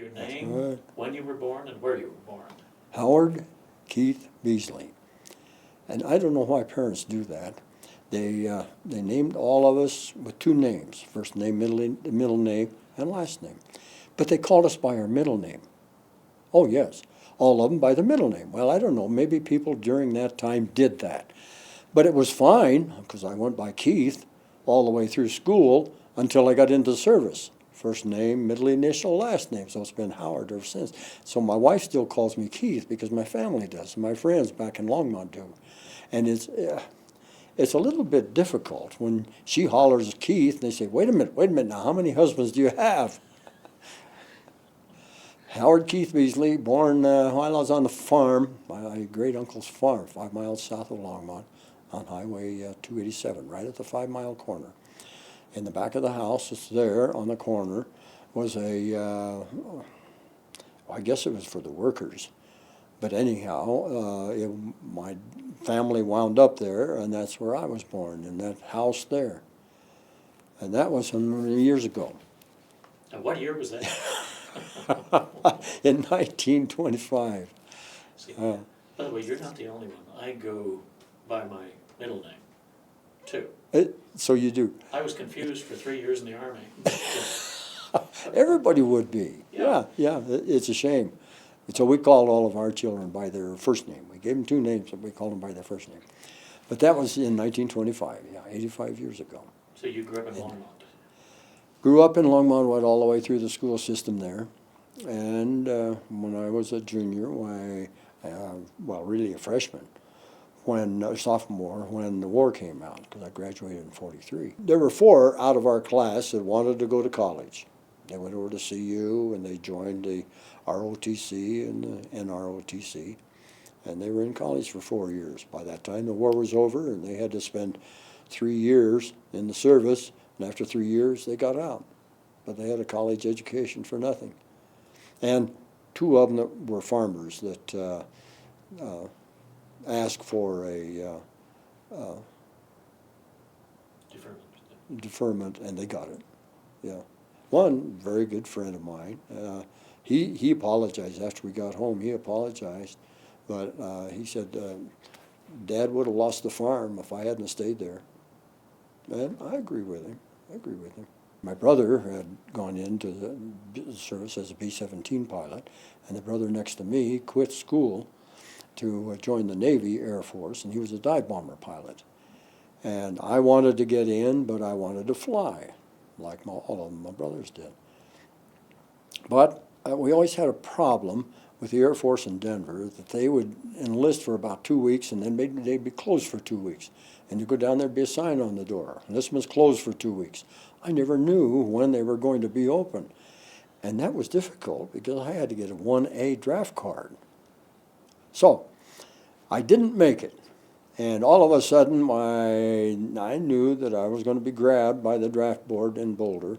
Your That's name, right. when you were born, and where you were born. Howard Keith Beasley. And I don't know why parents do that. They named all of us with two names, first name, middle name, and last name. But they called us by our middle name. Oh, yes, all of them by the middle name. Well, I don't know, maybe people during that time did that. But it was fine, because I went by Keith all the way through school until I got into service. First name, middle initial, last name. So it's been Howard ever since. So my wife still calls me Keith because my family does, and my friends back in Longmont do. And it's a little bit difficult when she hollers Keith, and they say, wait a minute, now how many husbands do you have? Howard Keith Beasley, born while I was on the farm, my great uncle's farm, 5 miles south of Longmont, on Highway 287, right at the 5 mile corner. In the back of the house, it's there on the corner, was I guess it was for the workers. But anyhow, my family wound up there, and that's where I was born, in that house there. And that was some years ago. And what year was that? In 1925. See, by the way, you're not the only one. I go by my middle name, too. So you do. I was confused for 3 years in the Army. Everybody would be. Yeah. Yeah, it's a shame. So we called all of our children by their first name. We gave them two names, but we called them by their first name. But that was in 1925, 85 years ago. So you grew up in Longmont? Grew up in Longmont, went all the way through the school system there. And when I was a junior, really a freshman, sophomore, when the war came out, because I graduated in 43. There were 4 out of our class that wanted to go to college. They went over to CU, and they joined the ROTC and the NROTC, and they were in college for 4 years. By that time, the war was over, and they had to spend 3 years in the service, and after 3 years, they got out. But they had a college education for nothing. And 2 of them that were farmers that asked for a deferment, and they got it. Yeah. One very good friend of mine, he apologized after we got home. He apologized, but he said, Dad would have lost the farm if I hadn't stayed there. And I agree with him. My brother had gone into the service as a B-17 pilot, and the brother next to me quit school to join the Navy Air Force, and he was a dive bomber pilot. And I wanted to get in, but I wanted to fly, like all of my brothers did. But we always had a problem with the Air Force in Denver, that they would enlist for about 2 weeks, and then maybe they'd be closed for 2 weeks. And you go down there, be a sign on the door, enlistment's closed for 2 weeks. I never knew when they were going to be open. And that was difficult because I had to get a 1A draft card. So I didn't make it. And all of a sudden, I knew that I was going to be grabbed by the draft board in Boulder,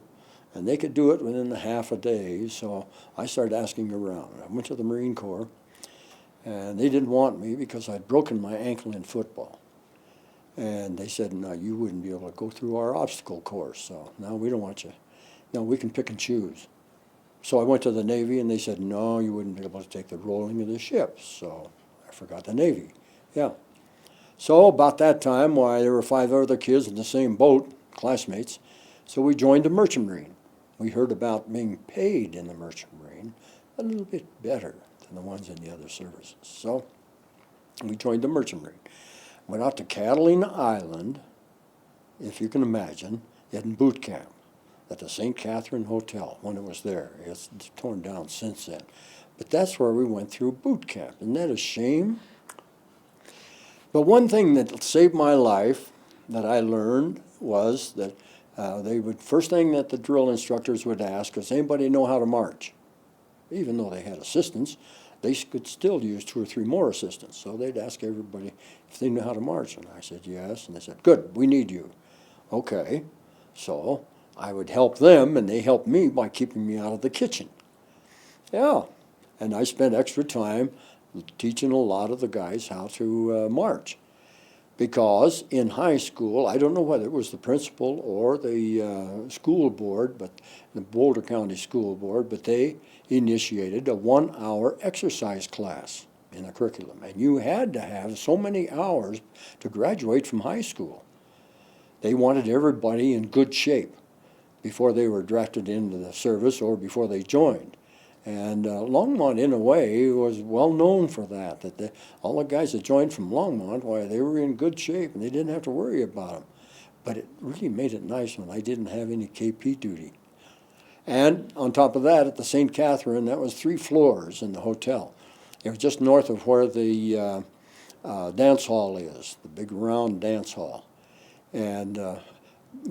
and they could do it within a half a day. So I started asking around. I went to the Marine Corps, and they didn't want me because I'd broken my ankle in football. And they said, no, you wouldn't be able to go through our obstacle course, so no, we don't want you. No, we can pick and choose. So I went to the Navy, and they said, no, you wouldn't be able to take the rolling of the ships. So I forgot the Navy. Yeah. So about that time, there were 5 other kids in the same boat, classmates, so we joined the Merchant Marine. We heard about being paid in the Merchant Marine a little bit better than the ones in the other services. So we joined the Merchant Marine. Went out to Catalina Island, if you can imagine, in boot camp at the St. Catherine Hotel when it was there. It's torn down since then. But that's where we went through boot camp. Isn't that a shame? But one thing that saved my life that I learned was that first thing that the drill instructors would ask, does anybody know how to march? Even though they had assistants, they could still use 2 or 3 more assistants. So they'd ask everybody if they knew how to march. And I said, yes. And they said, good, we need you. Okay. So I would help them, and they helped me by keeping me out of the kitchen. Yeah. And I spent extra time teaching a lot of the guys how to march. because in high school, I don't know whether it was the principal or the school board, but the Boulder County School Board, but they initiated a 1-hour exercise class in the curriculum. And you had to have so many hours to graduate from high school. They wanted everybody in good shape before they were drafted into the service or before they joined. And Longmont, in a way, was well known for that, all the guys that joined from Longmont, why, they were in good shape and they didn't have to worry about them. But it really made it nice when I didn't have any KP duty. And on top of that, at the St. Catherine, that was 3 floors in the hotel. It was just north of where the dance hall is, the big round dance hall. And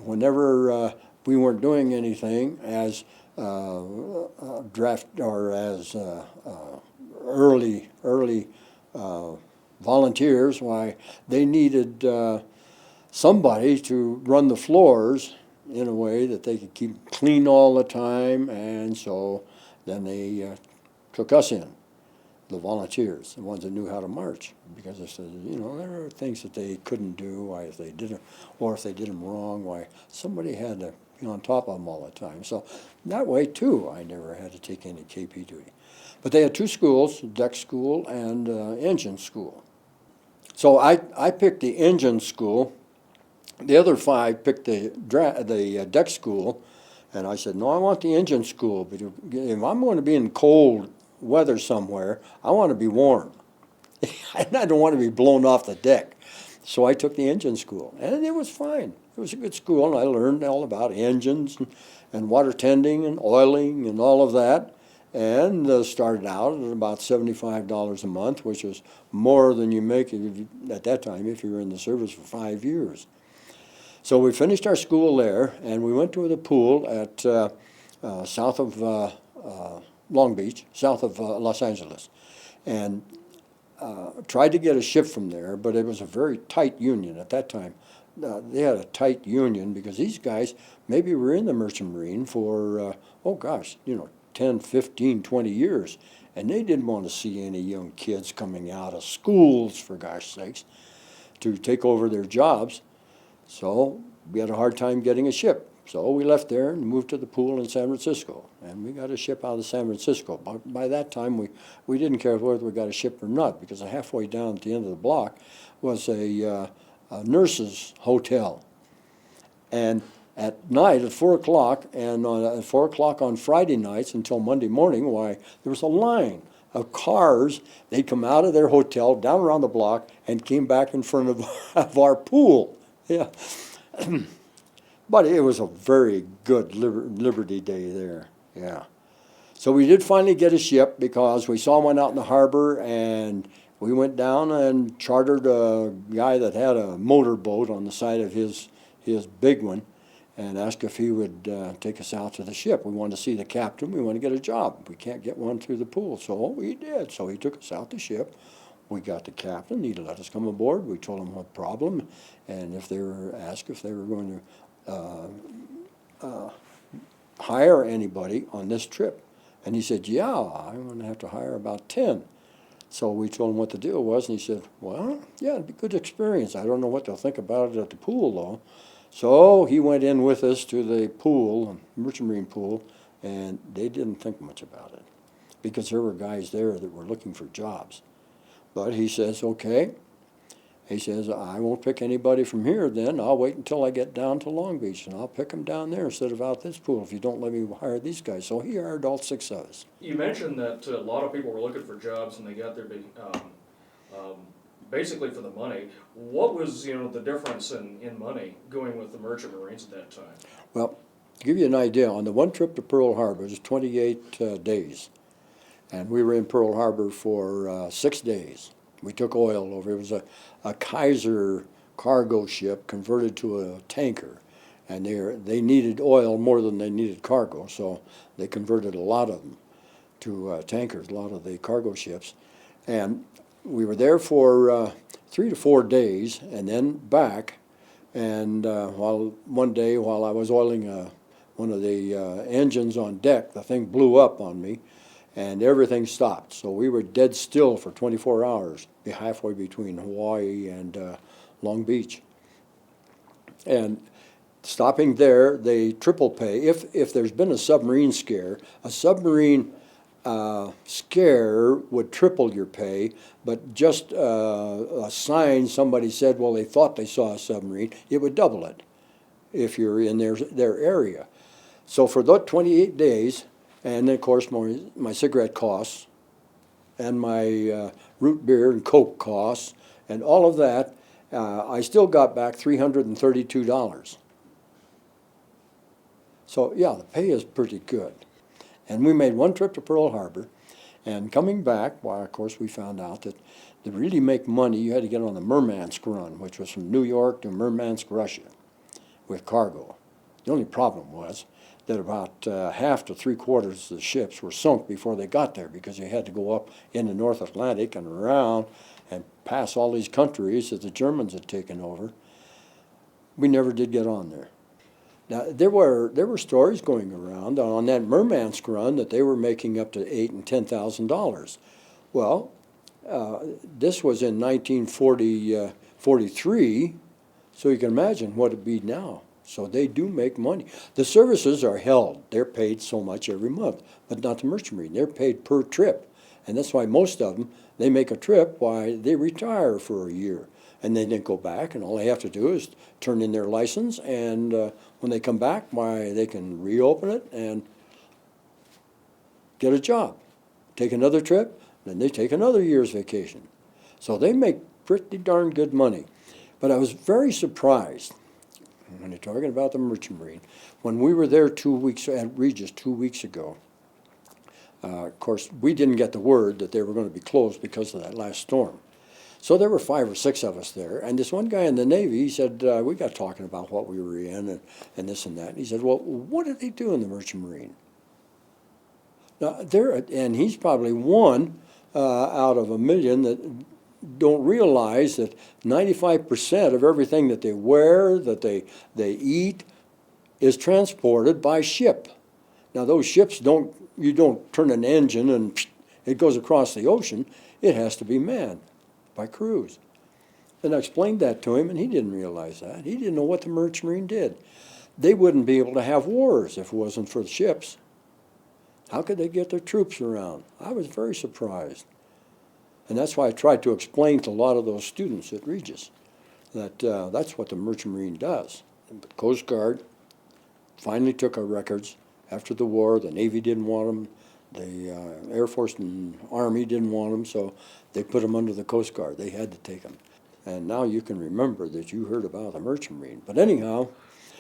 whenever we weren't doing anything as draft or as early volunteers, why, they needed somebody to run the floors in a way that they could keep clean all the time, and so then they took us in, the volunteers, the ones that knew how to march, because they said, you know, there were things that they couldn't do, why, if they did them, or if they did them wrong, why, somebody had to be on top of them all the time. So that way, too, I never had to take any KP duty. But they had 2 schools, deck school and engine school. So I picked the engine school. The other 5 picked the deck school, and I said, no, I want the engine school. But if I'm going to be in cold weather somewhere, I want to be warm. I don't want to be blown off the deck. So I took the engine school, and it was fine. It was a good school, and I learned all about engines and water tending and oiling and all of that, and started out at about $75 a month, which was more than you make at that time if you were in the service for 5 years. So we finished our school there, and we went to the pool at south of Long Beach, south of Los Angeles, and tried to get a ship from there, but it was a very tight union at that time. They had a tight union because these guys maybe were in the Merchant Marine for, 10, 15, 20 years, and they didn't want to see any young kids coming out of schools, for gosh sakes, to take over their jobs. So we had a hard time getting a ship. So we left there and moved to the pool in San Francisco, and we got a ship out of San Francisco. By that time, we didn't care whether we got a ship or not, because halfway down at the end of the block was a nurse's hotel. And at night, at 4 o'clock, and at 4 o'clock on Friday nights until Monday morning, why, there was a line of cars. They'd come out of their hotel, down around the block, and came back in front of our pool. Yeah. But it was a very good Liberty Day there, yeah. So we did finally get a ship because we saw one out in the harbor, and we went down and chartered a guy that had a motorboat on the side of his big one, and asked if he would take us out to the ship. We wanted to see the captain. We wanted to get a job. We can't get one through the pool, so we did. So he took us out the ship. We got the captain. He let us come aboard. We told him what problem, and if they were asked if they were going to hire anybody on this trip. And he said, yeah, I'm going to have to hire about 10. So we told him what the deal was, and he said, well, yeah, it'd be a good experience. I don't know what they'll think about it at the pool, though. So he went in with us to the pool, Merchant Marine pool, and they didn't think much about it because there were guys there that were looking for jobs. But he says, okay. He says, I won't pick anybody from here then. I'll wait until I get down to Long Beach, and I'll pick them down there instead of out this pool if you don't let me hire these guys. So he hired all 6 of us. You mentioned that a lot of people were looking for jobs and they got there basically for the money. What was, the difference in money going with the Merchant Marines at that time? Well, to give you an idea, on the one trip to Pearl Harbor, it was 28 days. And we were in Pearl Harbor for 6 days. We took oil over. It was a Kaiser cargo ship converted to a tanker. And they needed oil more than they needed cargo, so they converted a lot of them to tankers, a lot of the cargo ships. And we were there for 3 to 4 days and then back. And one day while I was oiling one of the engines on deck, the thing blew up on me and everything stopped. So we were dead still for 24 hours, halfway between Hawaii and Long Beach. And stopping there, they triple pay. If there's been a submarine scare, a submarine scare would triple your pay, but just a sign somebody said, well, they thought they saw a submarine, it would double it if you're in their area. So for those 28 days, and then of course my cigarette costs, and my root beer and Coke costs, and all of that, I still got back $332. So yeah, the pay is pretty good. And we made one trip to Pearl Harbor, and coming back, well, of course, we found out that to really make money, you had to get on the Murmansk run, which was from New York to Murmansk, Russia, with cargo. The only problem was that about half to three-quarters of the ships were sunk before they got there, because you had to go up in the North Atlantic and around and pass all these countries that the Germans had taken over. We never did get on there. Now, there were stories going around on that Murmansk run that they were making up to $8,000 and $10,000. Well, this was in 1943, so you can imagine what it'd be now. So they do make money. The services are held. They're paid so much every month, but not the Merchant Marine. They're paid per trip, and that's why most of them, they make a trip, why they retire for a year. And they then go back, and all they have to do is turn in their license, and when they come back, why, they can reopen it and get a job, take another trip, then they take another year's vacation. So they make pretty darn good money. But I was very surprised, when you're talking about the Merchant Marine, when we were there 2 weeks at Regis 2 weeks ago. Of course, we didn't get the word that they were going to be closed because of that last storm. So there were 5 or 6 of us there, and this one guy in the Navy, he said, we got talking about what we were in and this and that. And he said, well, what did they do in the Merchant Marine? Now, and he's probably one out of a million that don't realize that 95% of everything that they wear, that they eat, is transported by ship. Now, those ships you don't turn an engine and it goes across the ocean. It has to be manned by crews. And I explained that to him, and he didn't realize that. He didn't know what the Merchant Marine did. They wouldn't be able to have wars if it wasn't for the ships. How could they get their troops around? I was very surprised. And that's why I tried to explain to a lot of those students at Regis that that's what the Merchant Marine does. And the Coast Guard finally took our records after the war. The Navy didn't want them. The Air Force and Army didn't want them, so they put them under the Coast Guard. They had to take them. And now you can remember that you heard about the Merchant Marine. But anyhow...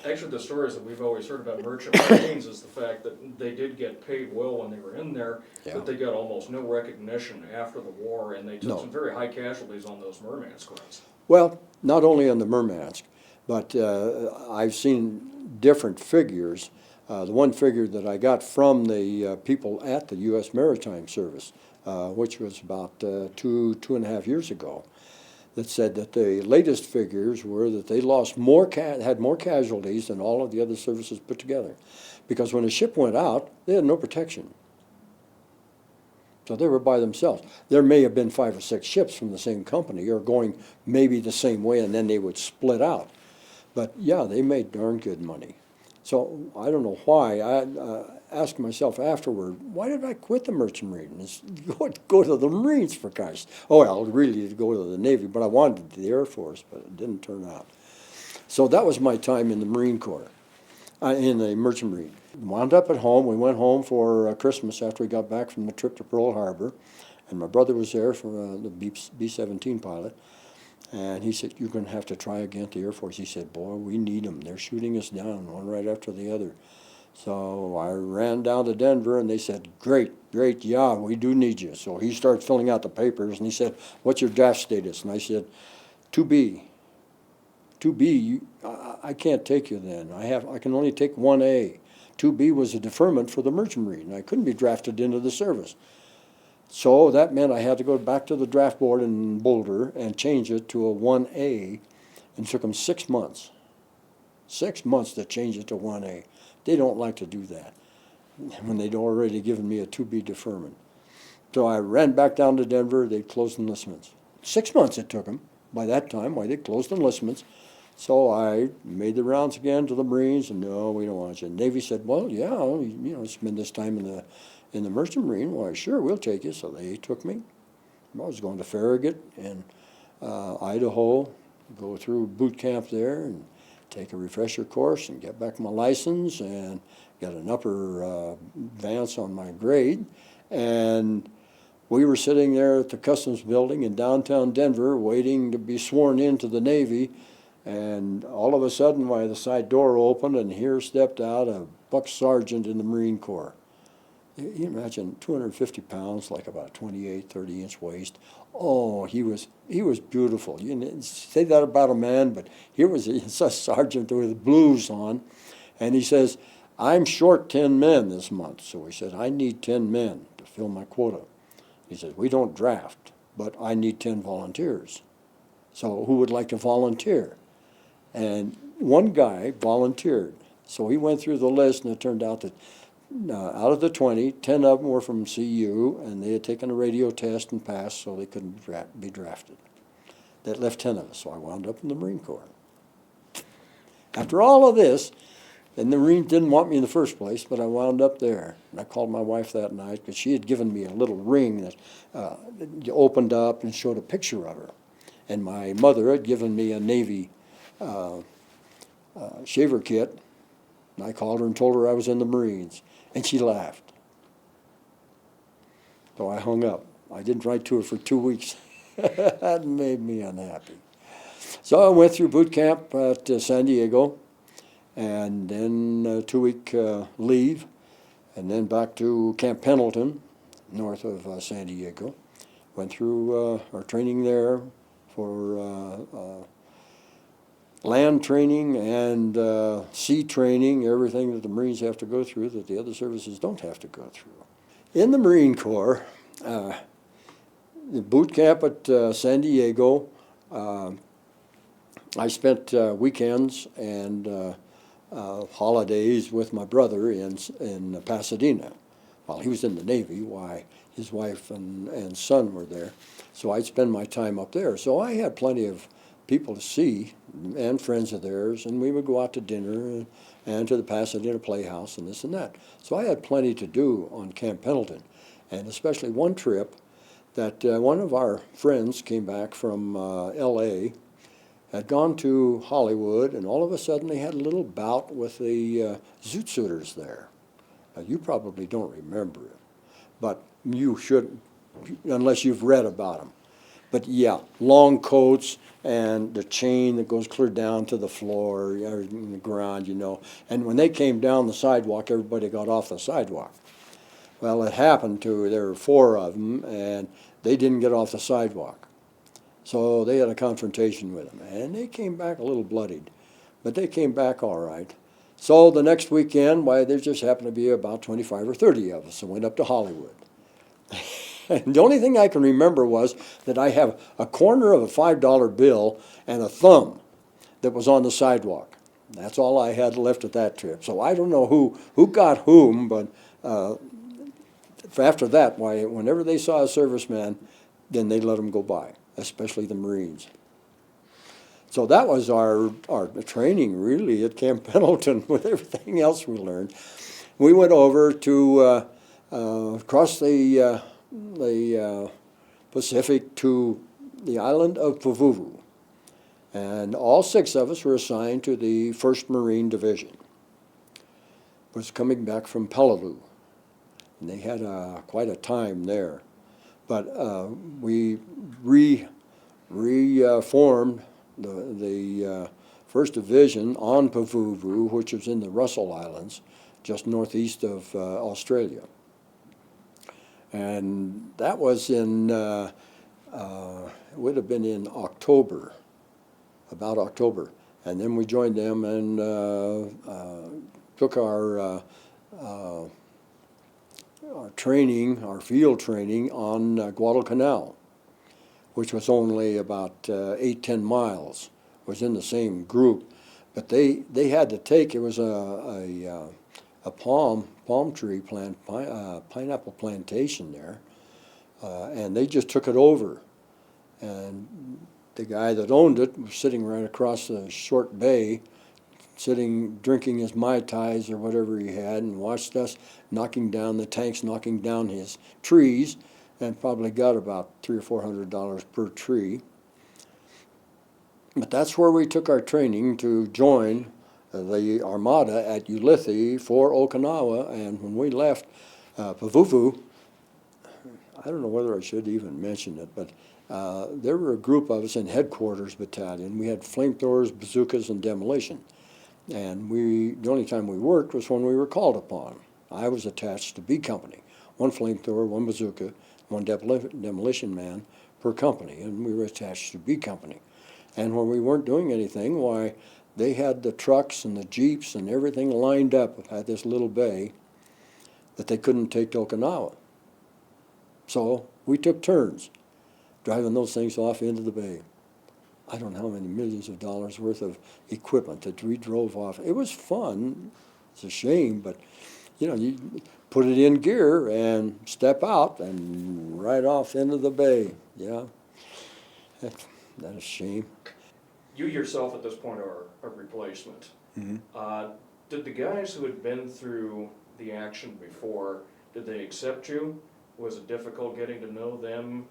Actually, the stories that we've always heard about Merchant Marines is the fact that they did get paid well when they were in there, Yeah. but they got almost no recognition after the war, and they took some very high casualties on those Murmansk runs. Well, not only on the Murmansk, but I've seen different figures. The one figure that I got from the people at the U.S. Maritime Service, which was about 2.5 years ago, that said that the latest figures were that they lost had more casualties than all of the other services put together. Because when a ship went out, they had no protection. So they were by themselves. There may have been 5 or 6 ships from the same company or going maybe the same way, and then they would split out. But yeah, they made darn good money. So I don't know why. I asked myself afterward, why did I quit the Merchant Marine? Go to the Marines for gosh. Oh, well, really to go to the Navy, but I wanted the Air Force, but it didn't turn out. So that was my time in the Marine Corps, in the Merchant Marine. Wound up at home. We went home for Christmas after we got back from the trip to Pearl Harbor, and my brother was there from the B-17 pilot. And he said, you're going to have to try again at the Air Force. He said, boy, we need them. They're shooting us down, one right after the other. So I ran down to Denver, and they said, great, yeah, we do need you. So he started filling out the papers, and he said, what's your draft status? And I said, 2B. 2B, I can't take you then. I can only take 1A. 2B was a deferment for the Merchant Marine. I couldn't be drafted into the service. So that meant I had to go back to the draft board in Boulder and change it to a 1A, and it took them 6 months. 6 months to change it to 1A. They don't like to do that when they'd already given me a 2B deferment. So I ran back down to Denver. They closed enlistments. 6 months it took them. by that time, why, they closed enlistments. So I made the rounds again to the Marines, and no, we don't want you. Navy said, well, yeah, you know, spend this time in the Merchant Marine. Why, sure, we'll take you. So they took me. I was going to Farragut in Idaho, go through boot camp there and take a refresher course and get back my license and get an upper advance on my grade. And we were sitting there at the Customs building in downtown Denver waiting to be sworn into the Navy. And all of a sudden, why, the side door opened, and here stepped out a buck sergeant in the Marine Corps. You imagine 250 pounds, like about 28, 30-inch waist. Oh, he was beautiful. You know, say that about a man, but here was a sergeant with blues on, and he says, I'm short 10 men this month. So he said, I need 10 men to fill my quota. He says, we don't draft, but I need 10 volunteers. So who would like to volunteer? And one guy volunteered. So he went through the list, and it turned out that out of the 20, 10 of them were from CU, and they had taken a radio test and passed, so they couldn't be drafted. That left 10 of us, so I wound up in the Marine Corps. After all of this, and the Marines didn't want me in the first place, but I wound up there. And I called my wife that night because she had given me a little ring that opened up and showed a picture of her. And my mother had given me a Navy shaver kit. And I called her and told her I was in the Marines. And she laughed. So I hung up. I didn't write to her for 2 weeks. That made me unhappy. So I went through boot camp at San Diego, and then a 2-week leave, and then back to Camp Pendleton, north of San Diego. Went through our training there for land training and sea training, everything that the Marines have to go through that the other services don't have to go through. In the Marine Corps, the boot camp at San Diego, I spent weekends and holidays with my brother in Pasadena. While he was in the Navy, why, his wife and son were there. So I'd spend my time up there. So I had plenty of people to see and friends of theirs, and we would go out to dinner and to the Pasadena Playhouse and this and that. So I had plenty to do on Camp Pendleton, and especially one trip that one of our friends came back from L.A., had gone to Hollywood, and all of a sudden they had a little bout with the Zoot Suiters there. Now, you probably don't remember it, but you should, unless you've read about them. But yeah, long coats and the chain that goes clear down to the floor, or in the ground, you know. And when they came down the sidewalk, everybody got off the sidewalk. Well, it happened there were 4 of them, and they didn't get off the sidewalk. So they had a confrontation with them, and they came back a little bloodied, but they came back all right. So the next weekend, why, there just happened to be about 25 or 30 of us, and went up to Hollywood. And the only thing I can remember was that I have a corner of a $5 bill and a thumb that was on the sidewalk. That's all I had left at that trip. So I don't know who got whom, but after that, why, whenever they saw a serviceman, then they let them go by, especially the Marines. So that was our training, really, at Camp Pendleton with everything else we learned. We went over to across the Pacific to the island of Pavuvu. And all 6 of us were assigned to the 1st Marine Division. It was coming back from Peleliu. And they had quite a time there. But we reformed the 1st Division on Pavuvu, which was in the Russell Islands, just northeast of Australia. And that was in, it would have been in October, about October. And then we joined them and took our training, our field training on Guadalcanal, which was only about 8-10 miles. It was in the same group. But they had to take, it was a palm tree plant, pineapple plantation there, and they just took it over. And the guy that owned it was sitting right across the short bay, sitting drinking his Mai Tais or whatever he had, and watched us knocking down the tanks, knocking down his trees, and probably got about $300 or $400 per tree. But that's where we took our training to join the Armada at Ulithi for Okinawa, and when we left Pavuvu, I don't know whether I should even mention it, but there were a group of us in headquarters battalion. We had flamethrowers, bazookas, and demolition. And the only time we worked was when we were called upon. I was attached to B Company, one flamethrower, one bazooka, one demolition man per company, and we were attached to B Company. And when we weren't doing anything, why, they had the trucks and the jeeps and everything lined up at this little bay that they couldn't take to Okinawa. So we took turns driving those things off into the bay. I don't know how many millions of dollars worth of equipment that we drove off. It was fun. It's a shame, but you put it in gear and step out and right off into the bay. Yeah, that's a shame. You yourself at this point are a replacement. Mm-hmm. Did the guys who had been through the action before, did they accept you? Was it difficult getting to know them?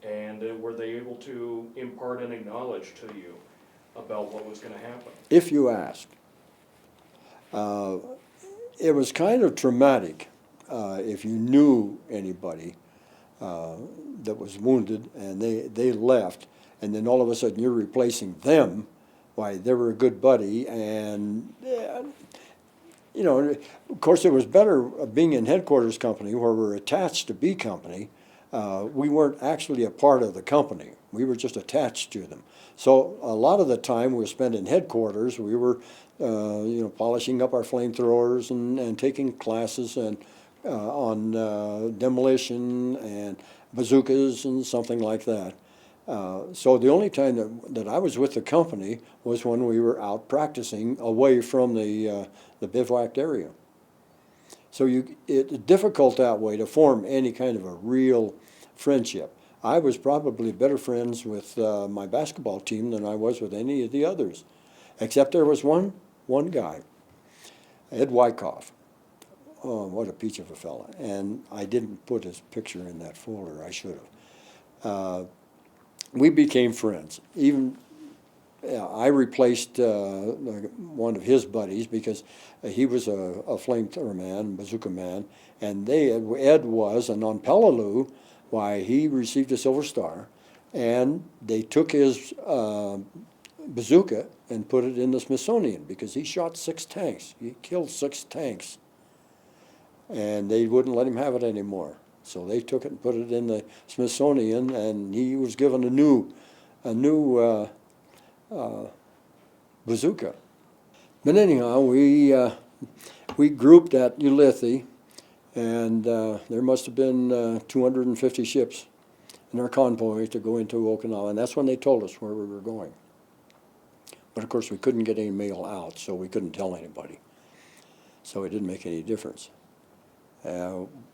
And were they able to impart any knowledge to you about what was going to happen? If you ask. It was kind of traumatic if you knew anybody that was wounded and they left, and then all of a sudden you're replacing them. Why, they were a good buddy, and of course it was better being in headquarters company where we're attached to B Company. We weren't actually a part of the company. We were just attached to them. So a lot of the time we spent in headquarters, we were, polishing up our flamethrowers and taking classes and on demolition and bazookas and something like that. So the only time that I was with the company was when we were out practicing away from the bivouac area. So it's difficult that way to form any kind of a real friendship. I was probably better friends with my basketball team than I was with any of the others, except there was one guy, Ed Wyckoff. Oh, what a peach of a fella. And I didn't put his picture in that folder. I should have. We became friends. Even I replaced one of his buddies because he was a flamethrower man, bazooka man, and Ed was, and on Peleliu, why, he received a Silver Star, and they took his bazooka and put it in the Smithsonian because he shot 6 tanks. He killed 6 tanks, and they wouldn't let him have it anymore. So they took it and put it in the Smithsonian, and he was given a new bazooka. But anyhow, we grouped at Ulithi, and there must have been 250 ships in our convoy to go into Okinawa, and that's when they told us where we were going. But of course we couldn't get any mail out, so we couldn't tell anybody. So it didn't make any difference.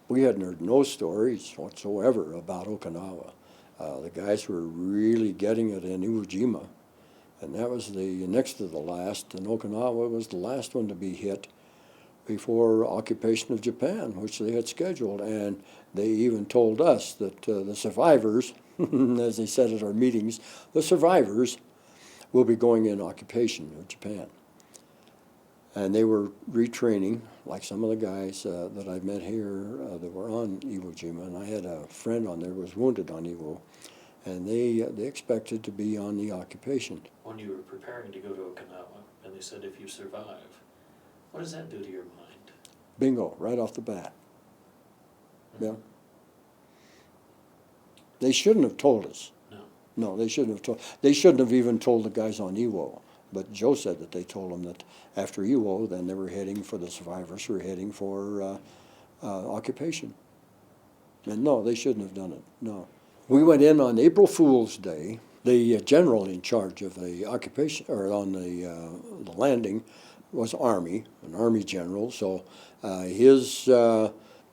We hadn't heard no stories whatsoever about Okinawa. The guys were really getting it in Iwo Jima, and that was the next to the last, and Okinawa was the last one to be hit before occupation of Japan, which they had scheduled. And they even told us that the survivors, as they said at our meetings, the survivors will be going in occupation of Japan. And they were retraining, like some of the guys that I met here that were on Iwo Jima, and I had a friend on there who was wounded on Iwo, and they expected to be on the occupation. When you were preparing to go to Okinawa, and they said if you survive, what does that do to your mind? Bingo, right off the bat. Mm-hmm. Yeah. They shouldn't have told us. No. No, they shouldn't have told. They shouldn't have even told the guys on Iwo. But Joe said that they told them that after Iwo, then they were heading for the survivors, were heading for occupation. And no, they shouldn't have done it. No. We went in on April Fool's Day. The general in charge of the occupation, or on the landing, was Army, an Army general. So his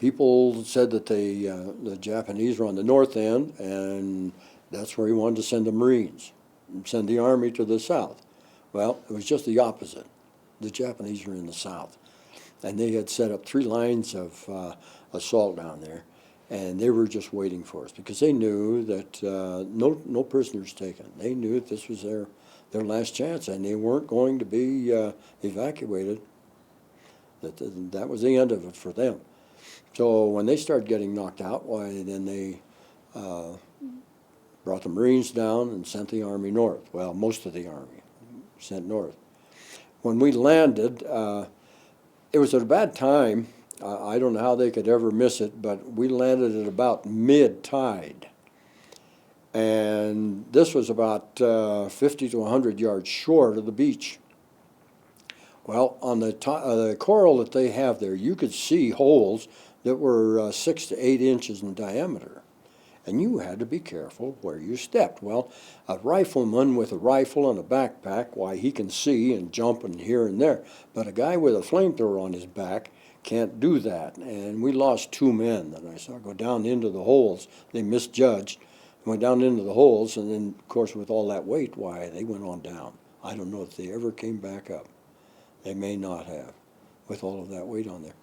people said that the Japanese were on the north end, and that's where he wanted to send the Marines. send the Army to the south. Well, it was just the opposite. The Japanese were in the south, and they had set up 3 lines of assault down there, and they were just waiting for us because they knew that no prisoners taken. They knew that this was their last chance, and they weren't going to be evacuated. That was the end of it for them. So when they started getting knocked out, why, then they brought the Marines down and sent the Army north. Well, most of the Army sent north. When we landed, it was at a bad time. I don't know how they could ever miss it, but we landed at about mid-tide. And this was about 50 to 100 yards short of the beach. Well, on the coral that they have there, you could see holes that were 6 to 8 inches in diameter. And you had to be careful where you stepped. Well, a rifleman with a rifle and a backpack, why, he can see and jump and here and there. But a guy with a flamethrower on his back can't do that. And we lost 2 men that I saw go down into the holes. They misjudged, went down into the holes, and then, of course, with all that weight, why, they went on down. I don't know if they ever came back up. They may not have, with all of that weight on there.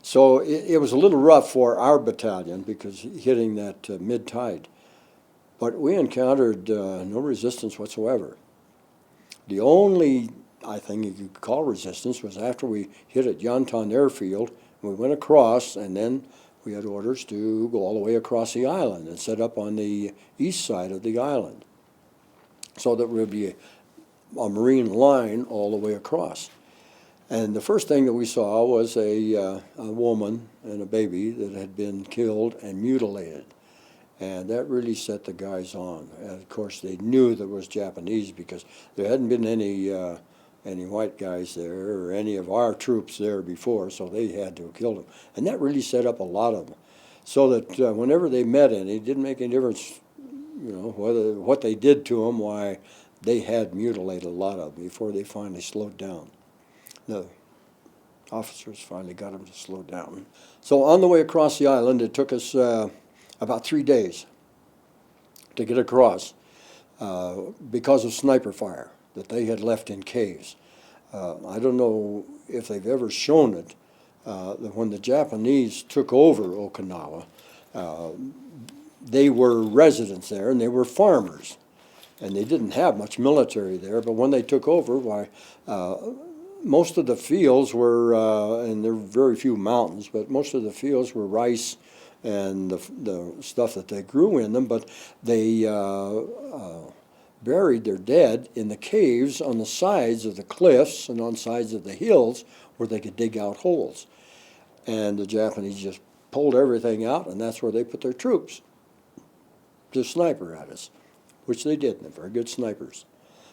So it was a little rough for our battalion because hitting that mid-tide. But we encountered no resistance whatsoever. The only, I think you could call resistance, was after we hit at Yantan Airfield. We went across, and then we had orders to go all the way across the island and set up on the east side of the island, so that there would be a Marine line all the way across. And the first thing that we saw was a woman and a baby that had been killed and mutilated. And that really set the guys on. And of course, they knew there was Japanese because there hadn't been any white guys there or any of our troops there before, so they had to have killed them. And that really set up a lot of them. So that whenever they met any, it didn't make any difference, you know, what they did to them, why, they had mutilated a lot of them before they finally slowed down. The officers finally got them to slow down. So on the way across the island, it took us about 3 days to get across because of sniper fire that they had left in caves. I don't know if they've ever shown it, that when the Japanese took over Okinawa, they were residents there and they were farmers. And they didn't have much military there, but when they took over, why, most of the fields were, and there were very few mountains, but most of the fields were rice and the stuff that they grew in them, but they buried their dead in the caves on the sides of the cliffs and on sides of the hills where they could dig out holes. And the Japanese just pulled everything out, and that's where they put their troops to sniper at us, which they did, and they're very good snipers.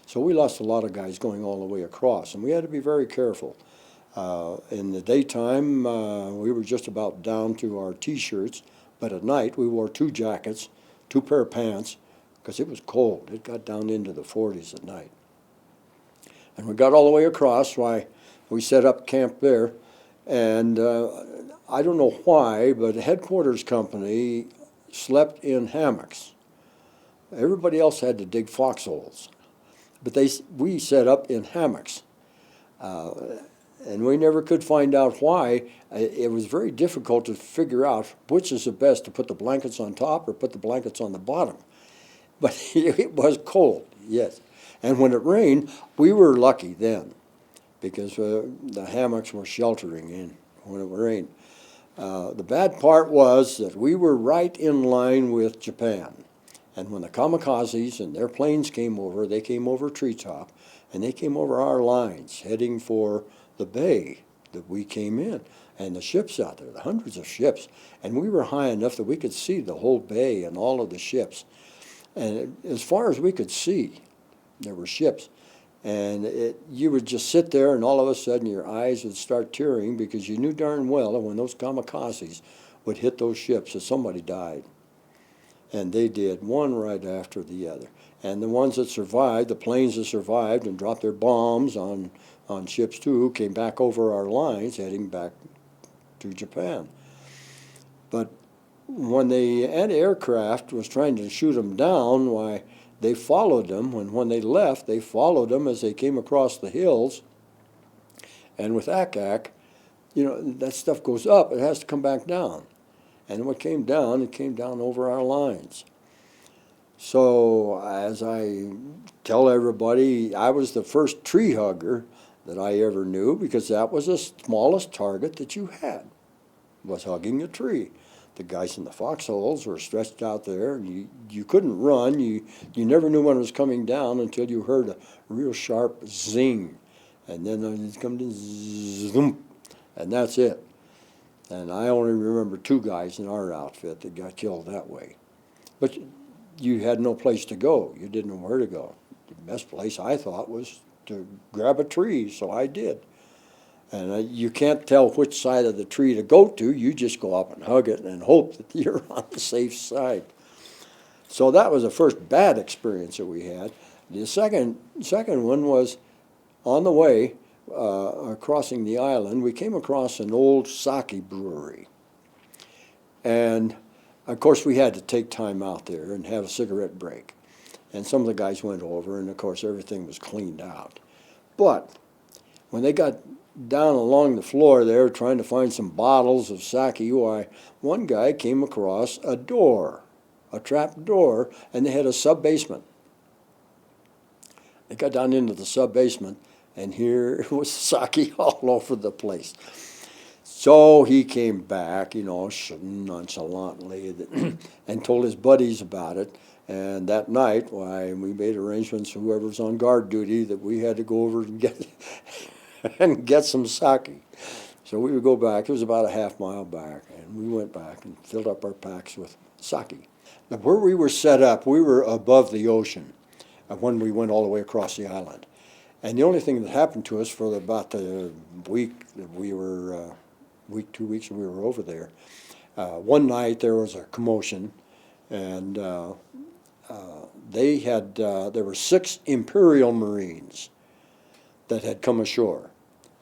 So we lost a lot of guys going all the way across, and we had to be very careful. In the daytime, we were just about down to our T-shirts, but at night we wore 2 jackets, 2 pair of pants, because it was cold. It got down into the 40s at night. And we got all the way across, why, we set up camp there, and I don't know why, but the headquarters company slept in hammocks. Everybody else had to dig foxholes, but we set up in hammocks, and we never could find out why. It was very difficult to figure out which is the best, to put the blankets on top or put the blankets on the bottom. But it was cold, yes. And when it rained, we were lucky then, because the hammocks were sheltering in when it rained. The bad part was that we were right in line with Japan. And when the kamikazes and their planes came over, they came over treetop, and they came over our lines, heading for the bay that we came in, and the ships out there, the hundreds of ships. And we were high enough that we could see the whole bay and all of the ships. And as far as we could see, there were ships. And you would just sit there, and all of a sudden your eyes would start tearing because you knew darn well that when those kamikazes would hit those ships that somebody died. And they did, one right after the other. And the ones that survived, the planes that survived and dropped their bombs on ships too, came back over our lines, heading back to Japan. But when the anti-aircraft was trying to shoot them down, why, they followed them. When they left, they followed them as they came across the hills. And with ACAC, you know, that stuff goes up, it has to come back down. And when it came down over our lines. So as I tell everybody, I was the first tree hugger that I ever knew, because that was the smallest target that you had, was hugging a tree. The guys in the foxholes were stretched out there, and you couldn't run. You never knew when it was coming down until you heard a real sharp zing. And then it come to zoom, and that's it. And I only remember 2 guys in our outfit that got killed that way. But you had no place to go. You didn't know where to go. The best place, I thought, was to grab a tree, so I did. And you can't tell which side of the tree to go to. You just go up and hug it and hope that you're on the safe side. So that was the first bad experience that we had. The second one was on the way, crossing the island, we came across an old sake brewery. And of course we had to take time out there and have a cigarette break. And some of the guys went over, and of course everything was cleaned out. But when they got down along the floor there trying to find some bottles of sake, why, one guy came across a door, a trap door, and they had a sub-basement. They got down into the sub-basement, and here was sake all over the place. So he came back, you know, nonchalantly, and told his buddies about it. And that night, why, we made arrangements for whoever's on guard duty that we had to go over and get some sake. So we would go back. It was about a half mile back, and we went back and filled up our packs with sake. Now, where we were set up, we were above the ocean when we went all the way across the island. And the only thing that happened to us for about the week that we were, 2 weeks we were over there, one night there was a commotion, and there were 6 Imperial Marines that had come ashore.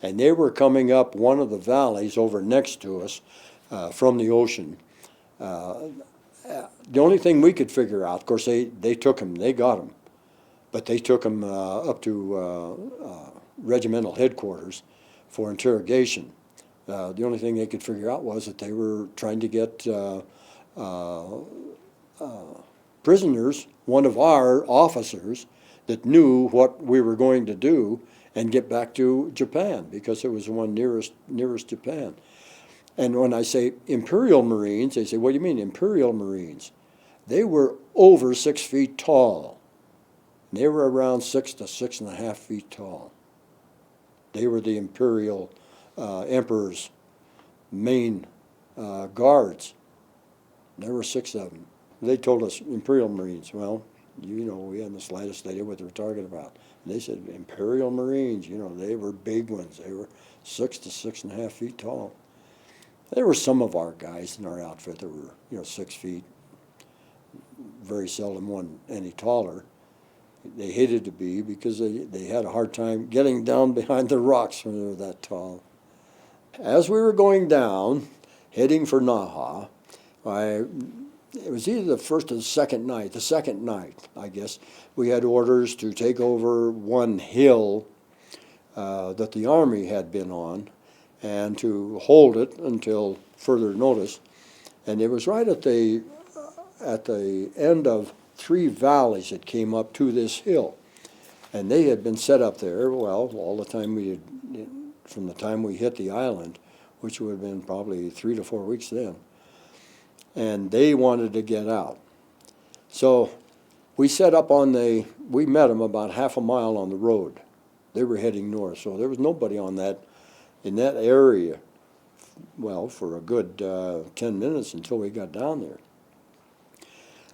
And they were coming up one of the valleys over next to us from the ocean. The only thing we could figure out, of course, they took them, they got them, but they took them up to regimental headquarters for interrogation. The only thing they could figure out was that they were trying to get prisoners, one of our officers that knew what we were going to do, and get back to Japan, because it was the one nearest Japan. And when I say Imperial Marines, they say, what do you mean Imperial Marines? They were over 6 feet tall. They were around 6 to 6.5 feet tall. They were the Imperial Emperor's main guards. There were 6 of them. They told us Imperial Marines. Well, you know, we hadn't the slightest idea what they were talking about. And they said Imperial Marines, you know, they were big ones. They were 6 to 6.5 feet tall. There were some of our guys in our outfit that were, you know, 6 feet. Very seldom one any taller. They hated to be, because they had a hard time getting down behind the rocks when they were that tall. As we were going down, heading for Naha, it was either the first or the second night. The second night, I guess, we had orders to take over one hill that the Army had been on, and to hold it until further notice. And it was right at the end of 3 valleys that came up to this hill. And they had been set up there, well, all the time from the time we hit the island, which would have been probably 3 to 4 weeks then. And they wanted to get out. So we set up we met them about half a mile on the road. They were heading north, so there was nobody in that area, well, for a good 10 minutes until we got down there.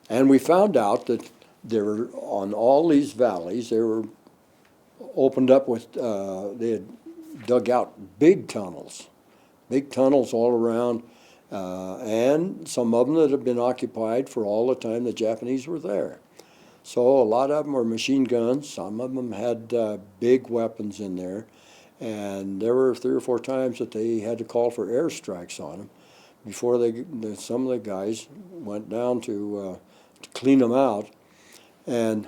And we found out that there were, on all these valleys, they were opened up with, they had dug out big tunnels all around, and some of them that had been occupied for all the time the Japanese were there. So a lot of them were machine guns. Some of them had big weapons in there. And there were 3 or 4 times that they had to call for airstrikes on them before some of the guys went down to clean them out. And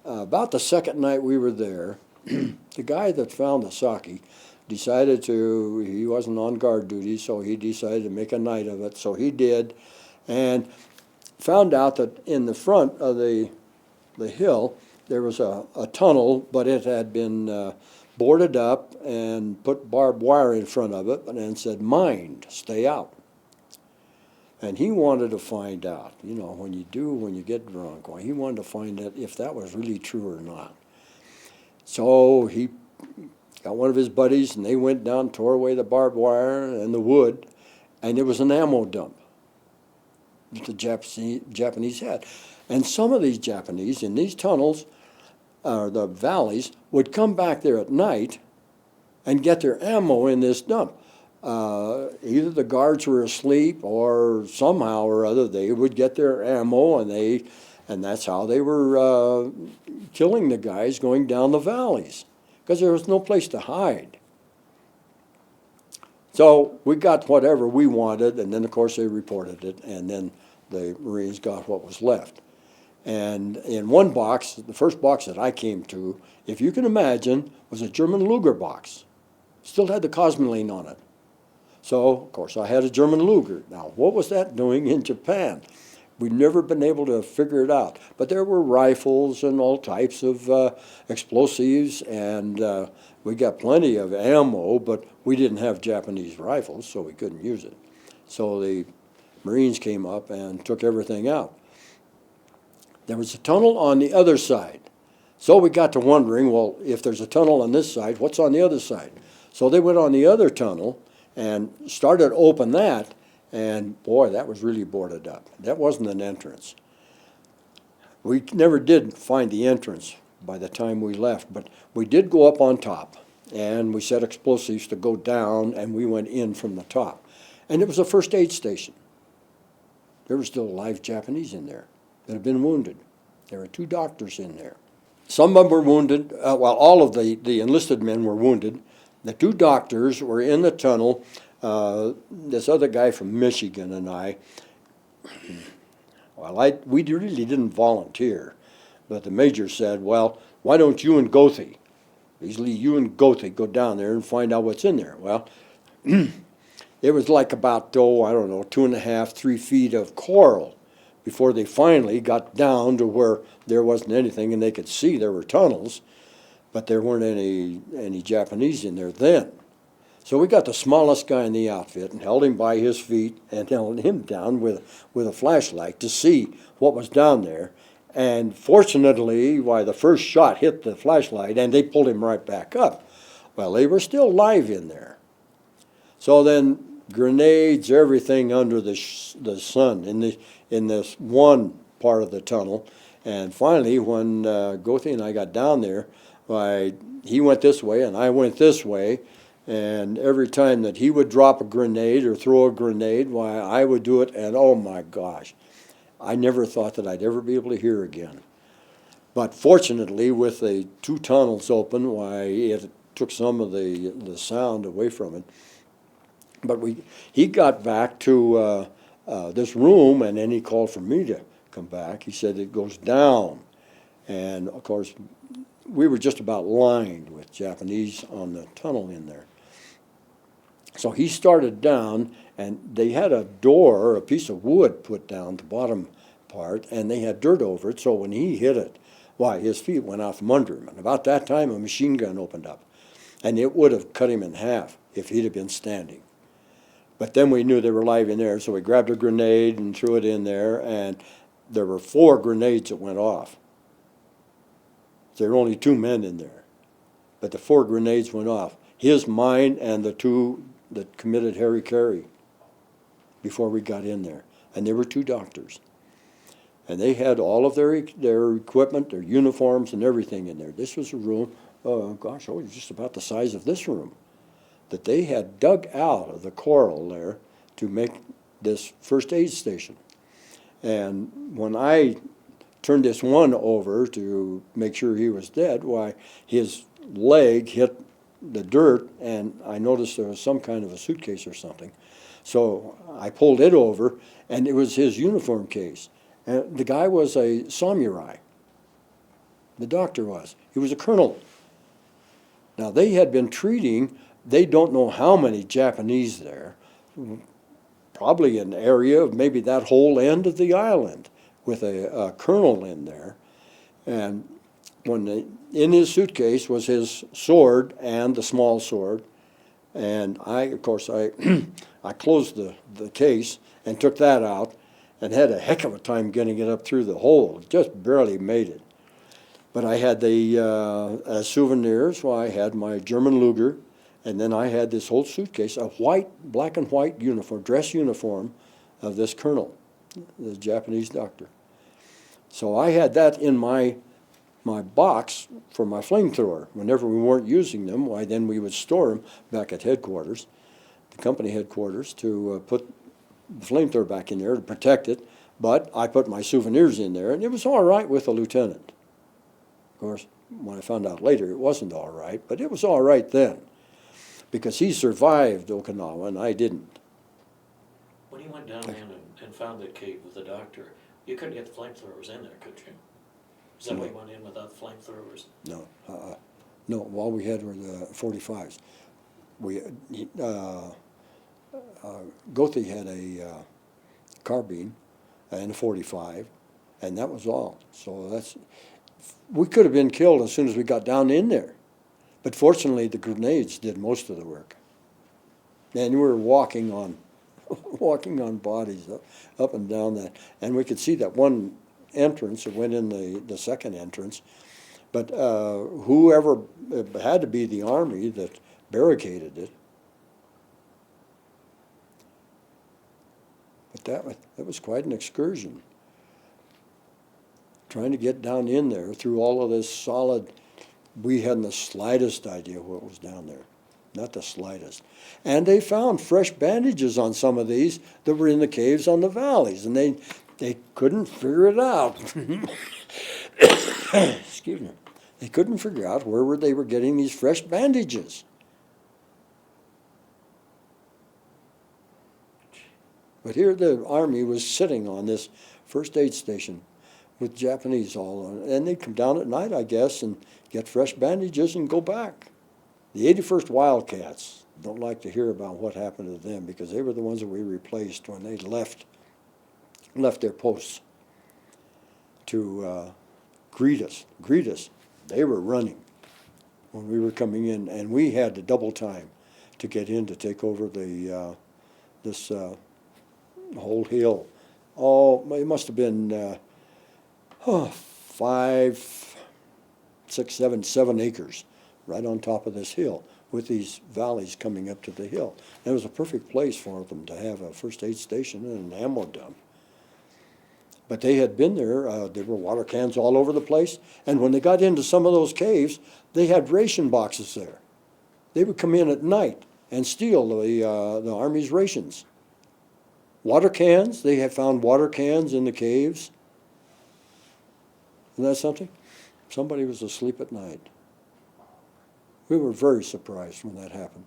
about the second night we were there, the guy that found the sake decided to, he wasn't on guard duty, so he decided to make a night of it. So he did, and found out that in the front of the hill, there was a tunnel, but it had been boarded up and put barbed wire in front of it and said, "Mind, stay out." And he wanted to find out, you know, when you get drunk, well, he wanted to find out if that was really true or not. So he got one of his buddies, and they went down, tore away the barbed wire and the wood, and it was an ammo dump that the Japanese had. And some of these Japanese in these tunnels, the valleys, would come back there at night and get their ammo in this dump. Either the guards were asleep, or somehow or other they would get their ammo, and that's how they were killing the guys going down the valleys, because there was no place to hide. So we got whatever we wanted, and then of course they reported it, and then the Marines got what was left. And in one box, the first box that I came to, if you can imagine, was a German Luger box. Still had the Cosmoline on it. So, of course, I had a German Luger. Now, what was that doing in Japan? We've never been able to figure it out. But there were rifles and all types of explosives, and we got plenty of ammo, but we didn't have Japanese rifles, so we couldn't use it. So the Marines came up and took everything out. There was a tunnel on the other side. So we got to wondering, well, if there's a tunnel on this side, what's on the other side? So they went on the other tunnel and started to open that, and boy, that was really boarded up. That wasn't an entrance. We never did find the entrance by the time we left, but we did go up on top, and we set explosives to go down, and we went in from the top. And it was a first aid station. There were still live Japanese in there that had been wounded. There were 2 doctors in there. Some of them were wounded. All of the enlisted men were wounded. The 2 doctors were in the tunnel. This other guy from Michigan and I, we really didn't volunteer, but the major said, well, why don't you and Gothi, Beasley, you and Gothi go down there and find out what's in there. Well, it was like about, 2.5, 3 feet of coral before they finally got down to where there wasn't anything, and they could see there were tunnels, but there weren't any Japanese in there then. So we got the smallest guy in the outfit and held him by his feet and held him down with a flashlight to see what was down there. And fortunately, the first shot hit the flashlight and they pulled him right back up. Well, they were still live in there. So then grenades, everything under the sun in this one part of the tunnel. And finally, when Gothi and I got down there, he went this way and I went this way. And every time that he would drop a grenade or throw a grenade, I would do it. And oh my gosh, I never thought that I'd ever be able to hear again. But fortunately, with the 2 tunnels open, it took some of the sound away from it. But he got back to this room, and then he called for me to come back. He said it goes down. And, of course, we were just about lined with Japanese on the tunnel in there. So he started down, and they had a door, a piece of wood put down the bottom part, and they had dirt over it, so when he hit it, his feet went out from under him. And about that time, a machine gun opened up, and it would have cut him in half if he'd have been standing. But then we knew they were live in there, so we grabbed a grenade and threw it in there, and there were 4 grenades that went off. There were only 2 men in there, but the 4 grenades went off. His, mine, and the 2 that committed hara-kiri before we got in there. And there were 2 doctors. And they had all of their equipment, their uniforms, and everything in there. This was a room, it was just about the size of this room, that they had dug out of the coral there to make this first aid station. And when I turned this one over to make sure he was dead, his leg hit the dirt, and I noticed there was some kind of a suitcase or something. So I pulled it over, and it was his uniform case. And the guy was a samurai. The doctor was. He was a colonel. Now, they had been treating, they don't know how many Japanese there, probably an area of maybe that whole end of the island with a colonel in there. And in his suitcase was his sword and the small sword. And of course, I closed the case and took that out and had a heck of a time getting it up through the hole. Just barely made it. But I had the, as souvenirs, well, I had my German Luger, and then I had this whole suitcase, a black and white uniform, dress uniform of this colonel, the Japanese doctor. So I had that in my box for my flamethrower. Whenever we weren't using them, why then we would store them back at headquarters, the company headquarters, to put the flamethrower back in there to protect it. But I put my souvenirs in there, and it was all right with the lieutenant. Of course, when I found out later, it wasn't all right, but it was all right then, because he survived Okinawa and I didn't. When you went down in and found that cave with the doctor, you couldn't get the flamethrowers in there, could you? Is that why you went in without the flamethrowers? No, no. All we had were the 45s. Gothi had a carbine and a 45, and that was all. So we could have been killed as soon as we got down in there. But fortunately, the grenades did most of the work. And we were walking on bodies up and down that. And we could see that one entrance that went in the second entrance. But whoever, it had to be the Army that barricaded it. But that was quite an excursion. Trying to get down in there through all of this solid, we hadn't the slightest idea what was down there. Not the slightest. And they found fresh bandages on some of these that were in the caves on the valleys, and they couldn't figure it out. Excuse me. They couldn't figure out where they were getting these fresh bandages. But here the Army was sitting on this first aid station with Japanese all on it. And they'd come down at night, I guess, and get fresh bandages and go back. The 81st Wildcats don't like to hear about what happened to them, because they were the ones that we replaced when they left their posts to greet us. They were running when we were coming in, and we had to double time to get in to take over this whole hill. Oh, it must have been 5, 6, 7 acres right on top of this hill, with these valleys coming up to the hill. And it was a perfect place for them to have a first aid station and an ammo dump. But they had been there, there were water cans all over the place, and when they got into some of those caves, they had ration boxes there. They would come in at night and steal the Army's rations. Water cans, they had found water cans in the caves. Isn't that something? Somebody was asleep at night. We were very surprised when that happened.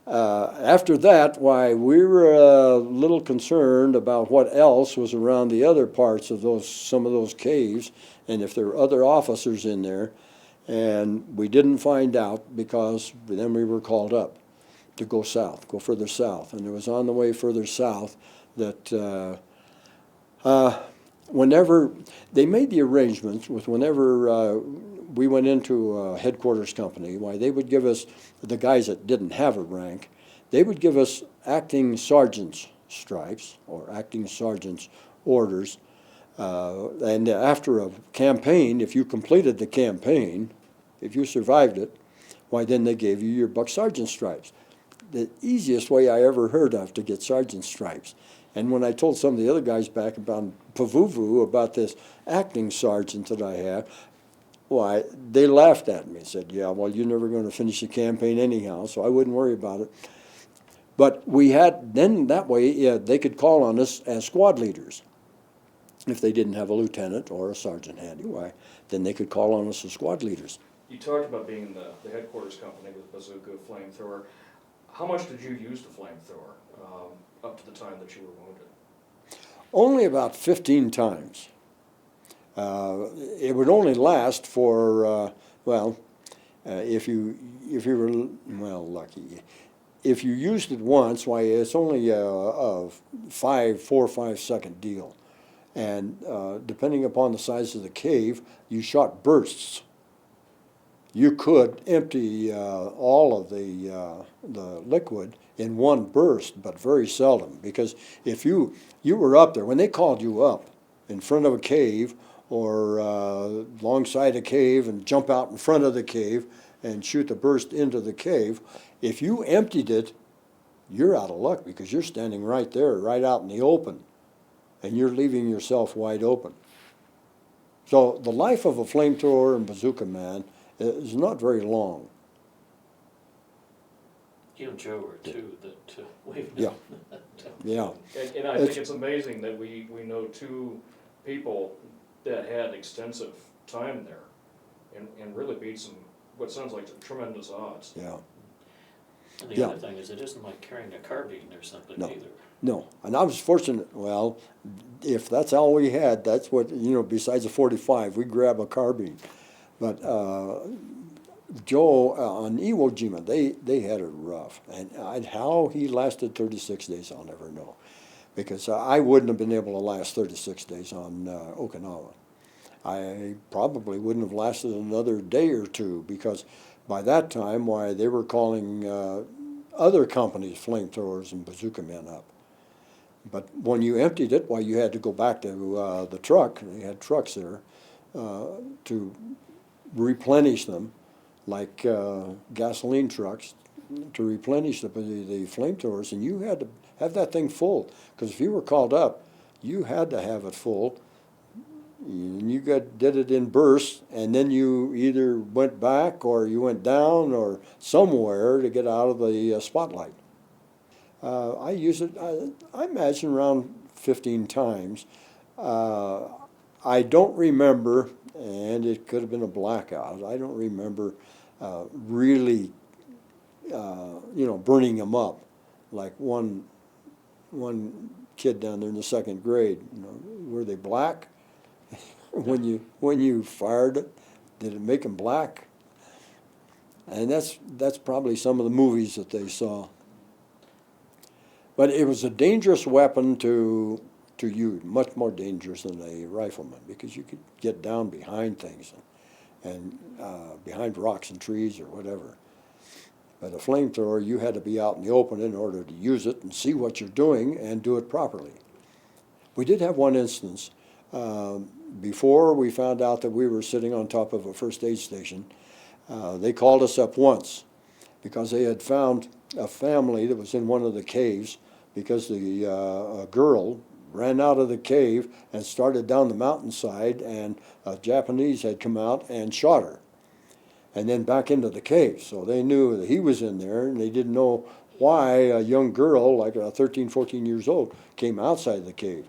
After that, why, we were a little concerned about what else was around the other parts of some of those caves, and if there were other officers in there, and we didn't find out, because then we were called up to go south, go further south. And it was on the way further south that whenever they made the arrangements with, whenever we went into a headquarters company, why, they would give us, the guys that didn't have a rank, they would give us acting sergeant's stripes or acting sergeant's orders. And after a campaign, if you completed the campaign, if you survived it, why, then they gave you your buck sergeant stripes. The easiest way I ever heard of to get sergeant stripes. And when I told some of the other guys back about Pavuvu, about this acting sergeant that I had, why, they laughed at me and said, yeah, well, you're never going to finish the campaign anyhow, so I wouldn't worry about it. But we had, then that way, they could call on us as squad leaders. If they didn't have a lieutenant or a sergeant handy, why, then they could call on us as squad leaders. You talked about being the headquarters company with bazooka, flamethrower. How much did you use the flamethrower up to the time that you were wounded? Only about 15 times. It would only last for, if you were, lucky. If you used it once, why, it's only a 4 or 5 second deal. And depending upon the size of the cave, you shot bursts. You could empty all of the liquid in one burst, but very seldom. Because if you were up there, when they called you up in front of a cave or alongside a cave and jump out in front of the cave and shoot the burst into the cave, if you emptied it, you're out of luck because you're standing right there, right out in the open, and you're leaving yourself wide open. So the life of a flamethrower and bazooka man is not very long. You and Joe were two that we've Yeah. known. Yeah. And I think it's amazing that we know two people that had extensive time there and really beat some, what sounds like tremendous odds. Yeah. And the Yeah. other thing is, it isn't like carrying a carbine or something No. either. No, and I was fortunate, well, if that's all we had, that's what, besides a 45, we grab a carbine. But Joe, on Iwo Jima, they had it rough. And how he lasted 36 days, I'll never know. Because I wouldn't have been able to last 36 days on Okinawa. I probably wouldn't have lasted another day or two, because by that time, why, they were calling other companies flamethrowers and bazooka men up. But when you emptied it, why, you had to go back to the truck. They had trucks there to replenish them, like gasoline trucks, to replenish the flamethrowers. And you had to have that thing full, because if you were called up, you had to have it full. And you did it in bursts, and then you either went back or you went down or somewhere to get out of the spotlight. I use it, I imagine, around 15 times. I don't remember, and it could have been a blackout, I don't remember really, burning them up. Like one kid down there in the 2nd grade, were they black? when you fired it, did it make them black? And that's probably some of the movies that they saw. But it was a dangerous weapon to use, much more dangerous than a rifleman, because you could get down behind things and behind rocks and trees or whatever. But a flamethrower, you had to be out in the open in order to use it and see what you're doing and do it properly. We did have one instance. Before we found out that we were sitting on top of a first aid station, they called us up once because they had found a family that was in one of the caves, because a girl ran out of the cave and started down the mountainside, and a Japanese had come out and shot her, and then back into the cave. So they knew that he was in there, and they didn't know why a young girl, like 13, 14 years old, came outside the cave.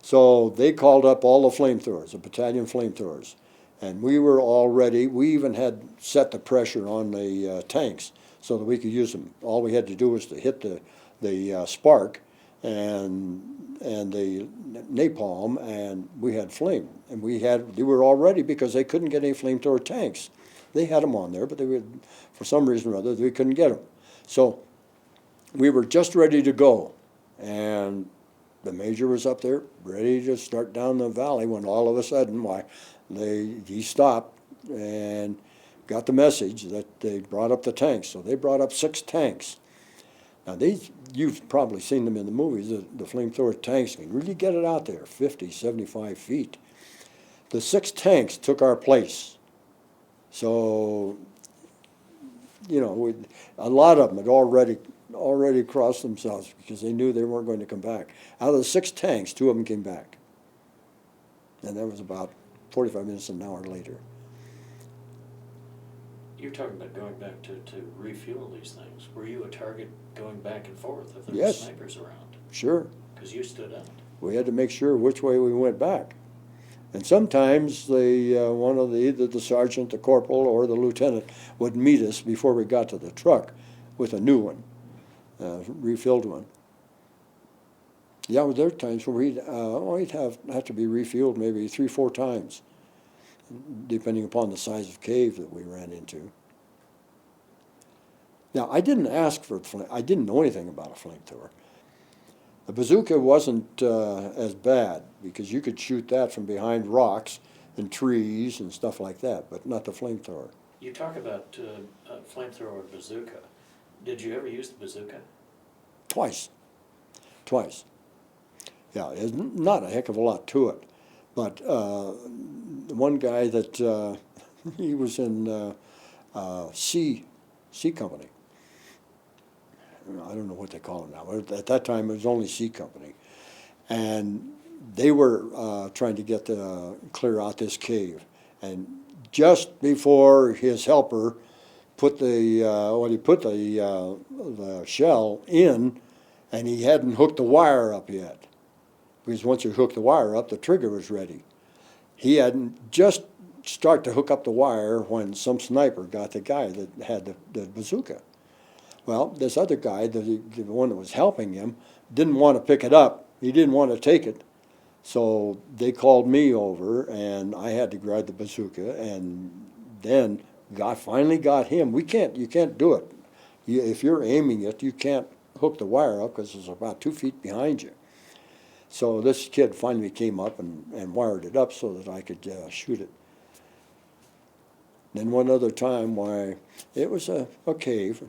So they called up all the flamethrowers, the battalion flamethrowers, and we were all ready. We even had set the pressure on the tanks so that we could use them. All we had to do was to hit the spark and the napalm, and we had flame. And they were all ready because they couldn't get any flamethrower tanks. They had them on there, but for some reason or other, we couldn't get them. So we were just ready to go, and the major was up there ready to start down the valley, when all of a sudden, he stopped and got the message that they brought up the tanks. So they brought up 6 tanks. Now you've probably seen them in the movies. The flamethrower tanks can really get it out there, 50, 75 feet. The 6 tanks took our place. So, a lot of them had already crossed themselves because they knew they weren't going to come back. Out of the 6 tanks, 2 of them came back. And that was about 45 minutes, an hour later. You're talking about going back to refuel these things. Were you a target going back and forth if there were Yes. snipers around? Sure. Because you stood out. We had to make sure which way we went back. And sometimes either the sergeant, the corporal, or the lieutenant would meet us before we got to the truck with a new one, refilled one. Yeah, well, there are times where we'd have to be refueled maybe 3-4 times, depending upon the size of cave that we ran into. Now, I didn't ask for I didn't know anything about a flamethrower. The bazooka wasn't as bad because you could shoot that from behind rocks and trees and stuff like that, but not the flamethrower. You talk about a flamethrower bazooka. Did you ever use the bazooka? Twice. Yeah, there's not a heck of a lot to it. But the one guy that, he was in C Company. I don't know what they call it now, but at that time it was only C Company. And they were trying to get clear out this cave. And just before his helper put the shell in, and he hadn't hooked the wire up yet. Because once you hook the wire up, the trigger was ready. He hadn't just start to hook up the wire when some sniper got the guy that had the bazooka. Well, this other guy, the one that was helping him, didn't want to pick it up. He didn't want to take it. So they called me over, and I had to grab the bazooka, and then finally got him. You can't do it. If you're aiming it, you can't hook the wire up because it's about 2 feet behind you. So this kid finally came up and wired it up so that I could shoot it. Then one other time, it was a cave.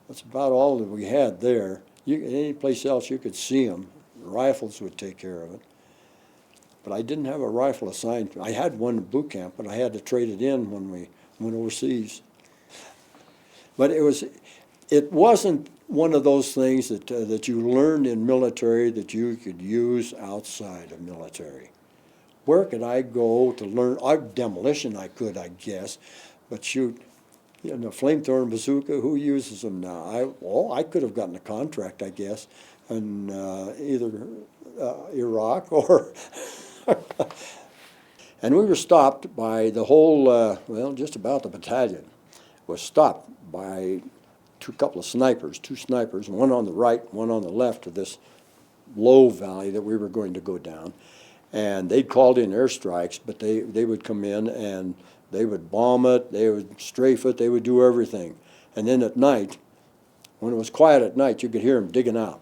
That's about all that we had there. Any place else you could see them. Rifles would take care of it. But I didn't have a rifle assigned. I had one in boot camp, but I had to trade it in when we went overseas. But it wasn't one of those things that you learned in military that you could use outside of military. Where could I go to learn? Demolition I could, I guess, but shoot, flamethrower and bazooka, who uses them now? I could have gotten a contract, I guess, in either Iraq or... And we were stopped by the whole, just about the battalion was stopped by two snipers, one on the right, one on the left of this low valley that we were going to go down. And they'd called in airstrikes, but they would come in and they would bomb it, they would strafe it, they would do everything. And then at night, when it was quiet at night, you could hear them digging out.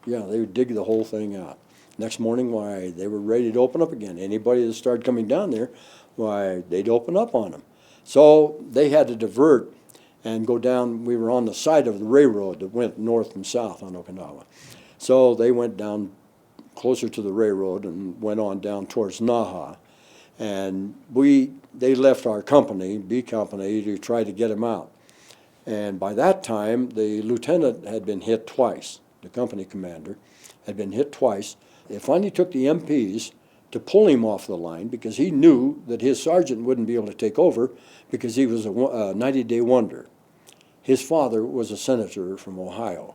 Yeah, they would dig the whole thing out. Next morning, they were ready to open up again. Anybody that started coming down there, they'd open up on them. So they had to divert and go down. We were on the side of the railroad that went north and south on Okinawa. So they went down closer to the railroad and went on down towards Naha. And they left our company, B Company, to try to get them out. And by that time, the lieutenant had been hit twice. The company commander had been hit twice. It finally took the MPs to pull him off the line because he knew that his sergeant wouldn't be able to take over because he was a 90-day wonder. His father was a senator from Ohio,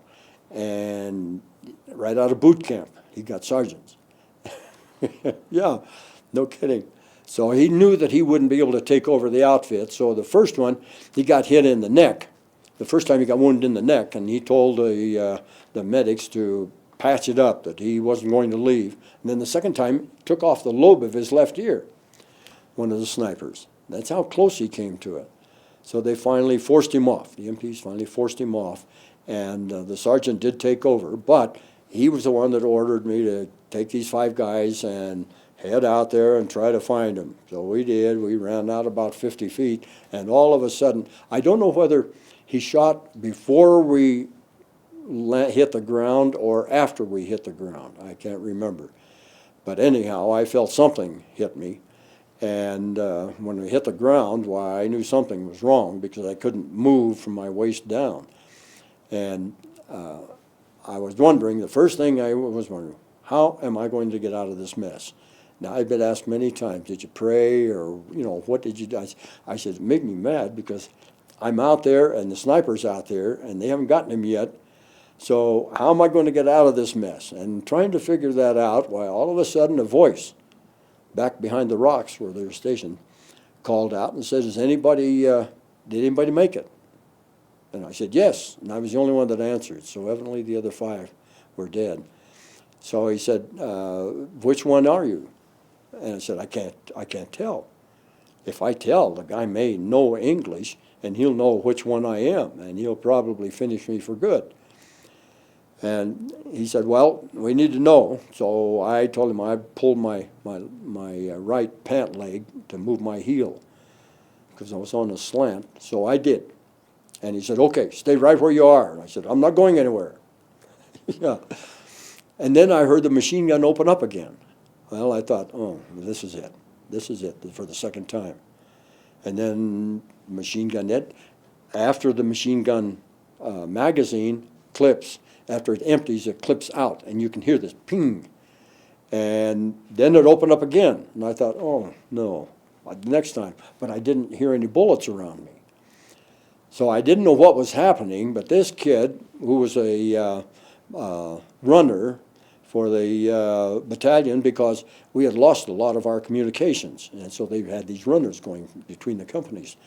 and right out of boot camp, he got sergeants. Yeah, no kidding. So he knew that he wouldn't be able to take over the outfit, so the first one, he got hit in the neck. The first time he got wounded in the neck, and he told the medics to patch it up, that he wasn't going to leave. And then the second time, took off the lobe of his left ear, one of the snipers. That's how close he came to it. So they finally forced him off. The MPs finally forced him off, and the sergeant did take over, but he was the one that ordered me to take these 5 guys and head out there and try to find them. So we did. We ran out about 50 feet, and all of a sudden, I don't know whether he shot before we hit the ground or after we hit the ground. I can't remember. But anyhow, I felt something hit me. And when we hit the ground, I knew something was wrong because I couldn't move from my waist down. And I was wondering, the first thing I was wondering, how am I going to get out of this mess? Now, I've been asked many times, did you pray or, what did you do? I said, it made me mad because I'm out there and the sniper's out there and they haven't gotten him yet. So how am I going to get out of this mess? And trying to figure that out, all of a sudden a voice back behind the rocks where they were stationed called out and said, did anybody make it? And I said, yes. And I was the only one that answered. So evidently the other 5 were dead. So he said, which one are you? And I said, I can't tell. If I tell, the guy may know English, and he'll know which one I am, and he'll probably finish me for good. And he said, well, we need to know. So I told him I pulled my right pant leg to move my heel because I was on a slant. So I did. And he said, okay, stay right where you are. And I said, I'm not going anywhere. Yeah. And then I heard the machine gun open up again. Well, I thought, oh, this is it. This is it for the second time. And then machine gun it. After the machine gun magazine clips, after it empties, it clips out, and you can hear this ping. And then it opened up again, and I thought, oh, no, next time. But I didn't hear any bullets around me. So I didn't know what was happening, but this kid, who was a runner for the battalion, because we had lost a lot of our communications, and so they had these runners going between the companies.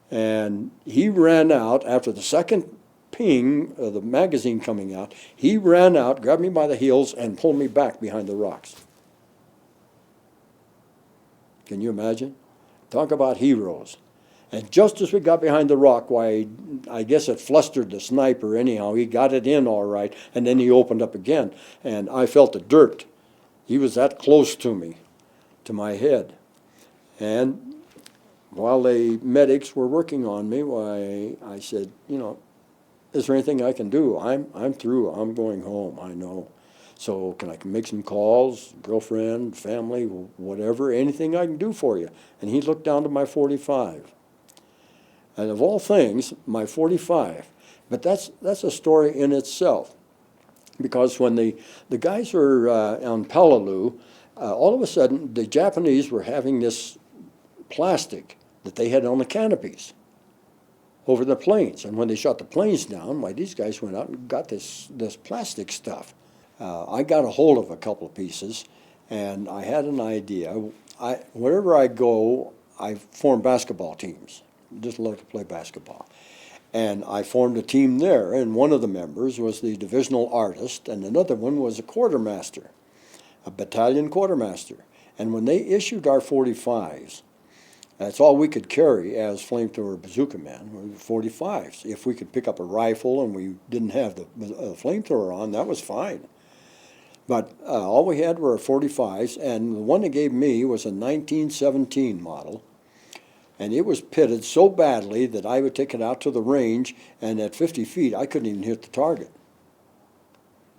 And he ran out after the second ping of the magazine coming out. He ran out, grabbed me by the heels, and pulled me back behind the rocks. Can you imagine? Talk about heroes. And just as we got behind the rock, why, I guess it flustered the sniper anyhow. He got it in all right, and then he opened up again, and I felt the dirt. He was that close to me, to my head. And while the medics were working on me, why, I said, you know, is there anything I can do? I'm through. I'm going home, I know. So can I make some calls, girlfriend, family, whatever, anything I can do for you? And he looked down to my 45. And of all things, my 45. But that's a story in itself. Because when the guys were on Palaloo, all of a sudden the Japanese were having this plastic that they had on the canopies over the planes. And when they shot the planes down, why, these guys went out and got this plastic stuff. I got a hold of a couple of pieces, and I had an idea. Wherever I go, I form basketball teams. Just love to play basketball. And I formed a team there, and one of the members was the divisional artist, and another one was a quartermaster, a battalion quartermaster. And when they issued our 45s, that's all we could carry as flamethrower bazooka men, were 45s. If we could pick up a rifle and we didn't have the flamethrower on, that was fine. But all we had were 45s, and the one they gave me was a 1917 model, and it was pitted so badly that I would take it out to the range, and at 50 feet, I couldn't even hit the target.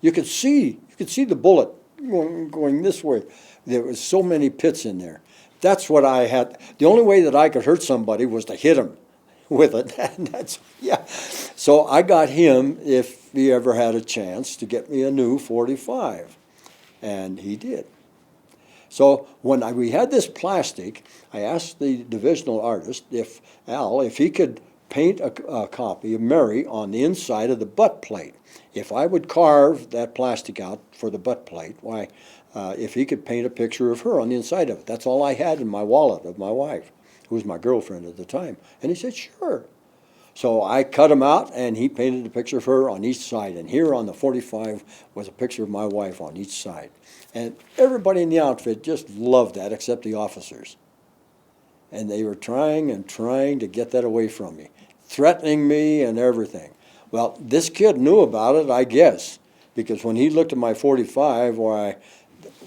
You could see the bullet going this way. There was so many pits in there. That's what I had. The only way that I could hurt somebody was to hit him with it. And that's, yeah. So I got him, if he ever had a chance, to get me a new 45. And he did. So when we had this plastic, I asked the divisional artist, if he could paint a copy of Mary on the inside of the butt plate. If I would carve that plastic out for the butt plate, why, if he could paint a picture of her on the inside of it. That's all I had in my wallet of my wife, who was my girlfriend at the time. And he said, sure. So I cut him out, and he painted a picture of her on each side. And here on the 45 was a picture of my wife on each side. And everybody in the outfit just loved that, except the officers. And they were trying and trying to get that away from me, threatening me and everything. Well, this kid knew about it, I guess, because when he looked at my 45, why,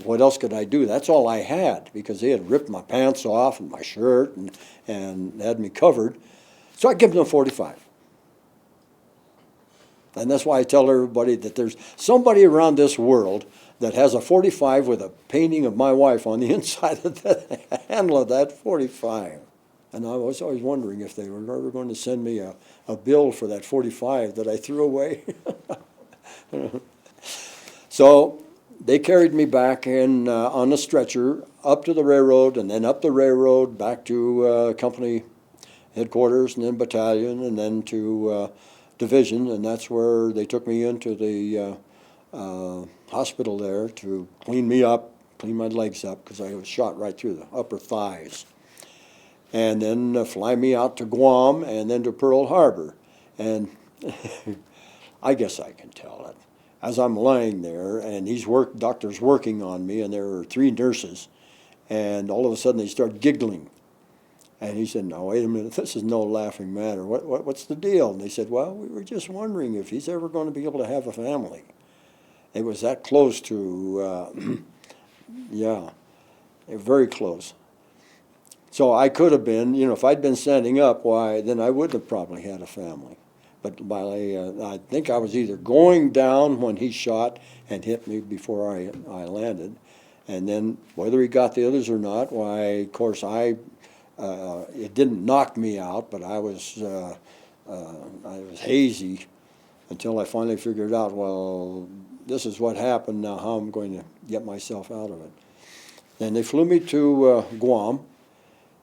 what else could I do? That's all I had, because they had ripped my pants off and my shirt and had me covered. So I gave them a 45. And that's why I tell everybody that there's somebody around this world that has a 45 with a painting of my wife on the inside of the handle of that 45. And I was always wondering if they were ever going to send me a bill for that 45 that I threw away. So they carried me back in on a stretcher up to the railroad, and then up the railroad back to company headquarters, and then battalion, and then to division, and that's where they took me into the hospital there to clean me up, clean my legs up, because I was shot right through the upper thighs. And then fly me out to Guam and then to Pearl Harbor. And I guess I can tell it. as I'm lying there, and doctor's working on me, and there are 3 nurses, and all of a sudden they start giggling. And he said, "No, wait a minute, this is no laughing matter. What's the deal?" And they said, "Well, we were just wondering if he's ever going to be able to have a family." It was that close to, yeah, very close. So I could have been, if I'd been standing up, why, then I would have probably had a family. But I think I was either going down when he shot and hit me before I landed, and then whether he got the others or not, why, of course, it didn't knock me out, but I was hazy until I finally figured out, well, this is what happened, now how I'm going to get myself out of it. Then they flew me to Guam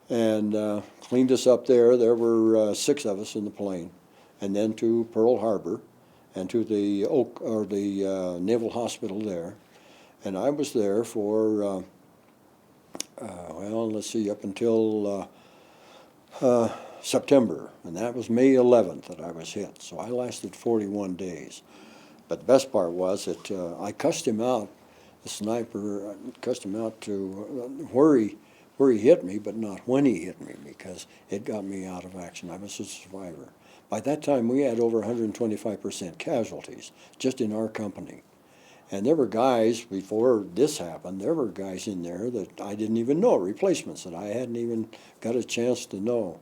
and cleaned us up there. There were 6 of us in the plane. And then to Pearl Harbor and to the Naval Hospital there. And I was there for, well, let's see, up until September. And that was May 11th that I was hit. So I lasted 41 days. But the best part was that I cussed him out, the sniper, cussed him out to where he hit me, but not when he hit me, because it got me out of action. I was a survivor. By that time, we had over 125% casualties just in our company. And there were guys, before this happened, there were guys in there that I didn't even know, replacements that I hadn't even got a chance to know.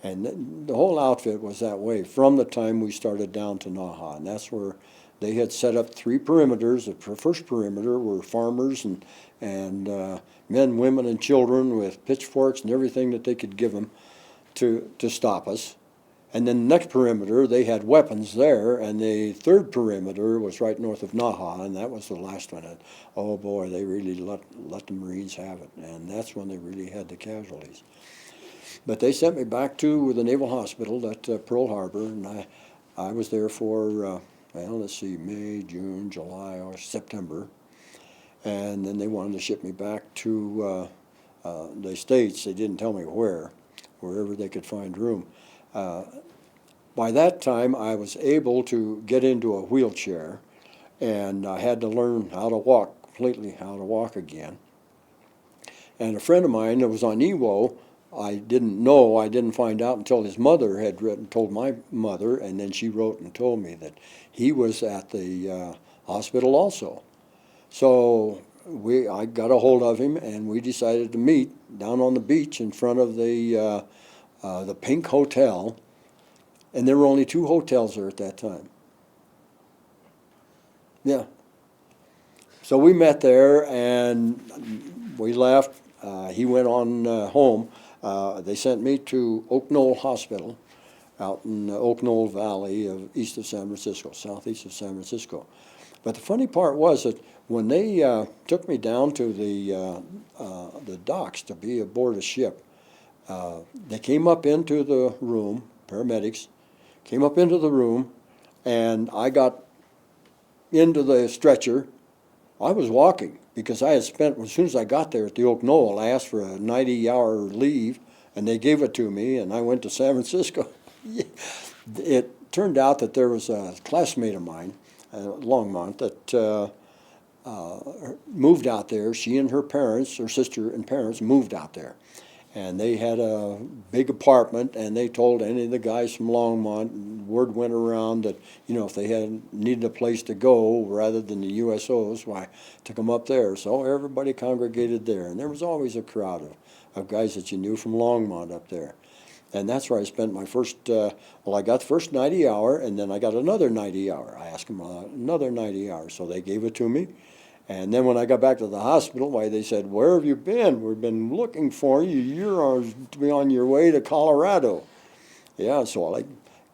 And the whole outfit was that way from the time we started down to Naha. And that's where they had set up 3 perimeters. The first perimeter were farmers and men, women, and children with pitchforks and everything that they could give them to stop us. And then the next perimeter, they had weapons there, and the third perimeter was right north of Naha, and that was the last one. And, oh boy, they really let the Marines have it, and that's when they really had the casualties. But they sent me back to the Naval Hospital at Pearl Harbor, and I was there for, well, let's see, May, June, July, or September. And then they wanted to ship me back to the States. They didn't tell me wherever they could find room. By that time, I was able to get into a wheelchair, and I had to learn how to walk, completely how to walk again. And a friend of mine that was on EWO, I didn't find out until his mother had told my mother, and then she wrote and told me that he was at the hospital also. So I got a hold of him, and we decided to meet down on the beach in front of the Pink Hotel, and there were only 2 hotels there at that time. Yeah. So we met there, and we left. He went on home. They sent me to Oak Knoll Hospital out in Oak Knoll Valley east of San Francisco, southeast of San Francisco. But the funny part was that when they took me down to the docks to be aboard a ship, they came up into the room, paramedics, came up into the room, and I got into the stretcher. I was walking because I had spent, as soon as I got there at the Oak Knoll, I asked for a 90-hour leave, and they gave it to me, and I went to San Francisco. It turned out that there was a classmate of mine, Longmont, that moved out there. She and her parents, her sister and parents, moved out there. And they had a big apartment, and they told any of the guys from Longmont, word went around that, if they needed a place to go rather than the USOs, why, took them up there. So everybody congregated there. And there was always a crowd of guys that you knew from Longmont up there. And that's where I spent my first, I got the first 90 hour, and then I got another 90 hour. I asked them another 90 hours, so they gave it to me. And then when I got back to the hospital, why, they said, "Where have you been? We've been looking for you. You're to be on your way to Colorado." Yeah, so I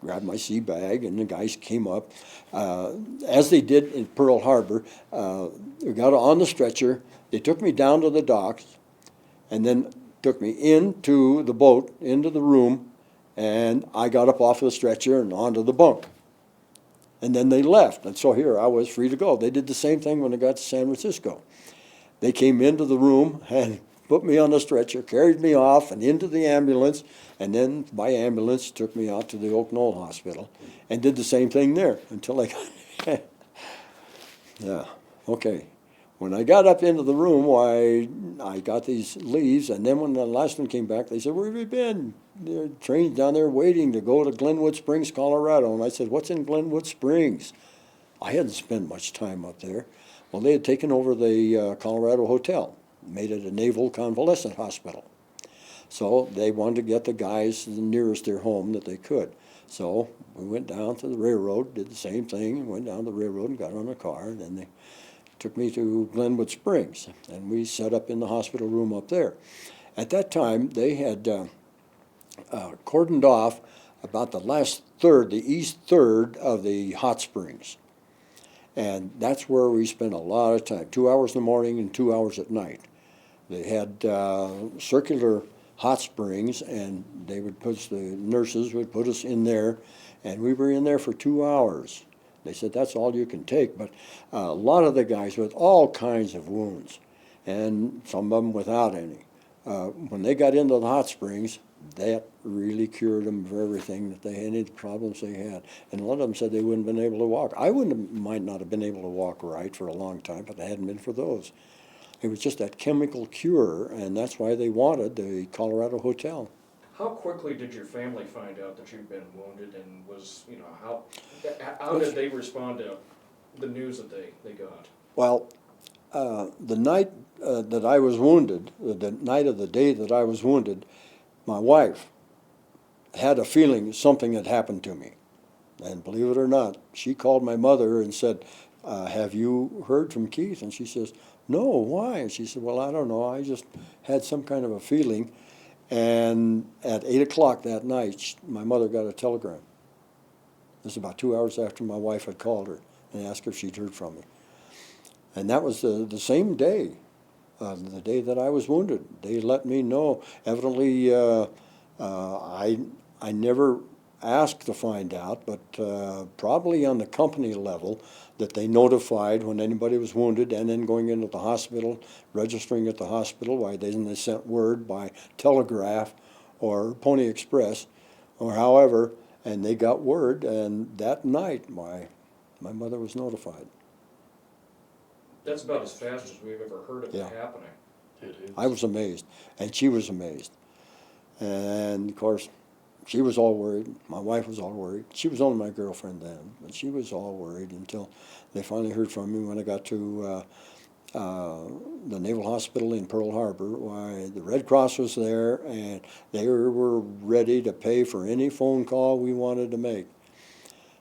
grabbed my sea bag, and the guys came up, as they did in Pearl Harbor. We got on the stretcher. They took me down to the docks, and then took me into the boat, into the room, and I got up off of the stretcher and onto the bunk. And then they left, and so here I was free to go. They did the same thing when I got to San Francisco. They came into the room and put me on the stretcher, carried me off and into the ambulance, and then by ambulance took me out to the Oak Knoll Hospital and did the same thing there until I got Yeah, okay. When I got up into the room, why, I got these leaves, and then when the last one came back, they said, "Where have you been?" The train's down there waiting to go to Glenwood Springs, Colorado. And I said, "What's in Glenwood Springs?" I hadn't spent much time up there. Well, they had taken over the Colorado Hotel, made it a naval convalescent hospital. So they wanted to get the guys nearest their home that they could. So we went down to the railroad, did the same thing, went down the railroad and got on a car, and then they took me to Glenwood Springs, and we set up in the hospital room up there. At that time, they had cordoned off about the last third, the east third of the hot springs. And that's where we spent a lot of time, 2 hours in the morning and 2 hours at night. They had circular hot springs, and they would put us, the nurses would put us in there, and we were in there for 2 hours. They said, "That's all you can take," but a lot of the guys with all kinds of wounds, and some of them without any. When they got into the hot springs, that really cured them of everything that they had, any problems they had. And a lot of them said they wouldn't have been able to walk. I might not have been able to walk right for a long time, but it hadn't been for those. It was just that chemical cure, and that's why they wanted the Colorado Hotel. How quickly did your family find out that you'd been wounded, and was, how did they respond to the news that they got? Well, the night that I was wounded, the night of the day that I was wounded, my wife had a feeling something had happened to me. And believe it or not, she called my mother and said, "Have you heard from Keith?" And she says, "No, why?" And she said, "Well, I don't know. I just had some kind of a feeling." And at 8 o'clock that night, my mother got a telegram. It was about 2 hours after my wife had called her and asked her if she'd heard from me. And that was the same day, the day that I was wounded. They let me know. Evidently, I never asked to find out, but probably on the company level, that they notified when anybody was wounded, and then going into the hospital, registering at the hospital. Why, then they sent word by telegraph or Pony Express or however, and they got word, and that night my mother was notified. That's about as fast as we've ever heard of it Yeah. happening. It is. I was amazed, and she was amazed. And of course, she was all worried. My wife was all worried. She was only my girlfriend then, but she was all worried until they finally heard from me when I got to the Naval Hospital in Pearl Harbor. Why, the Red Cross was there, and they were ready to pay for any phone call we wanted to make.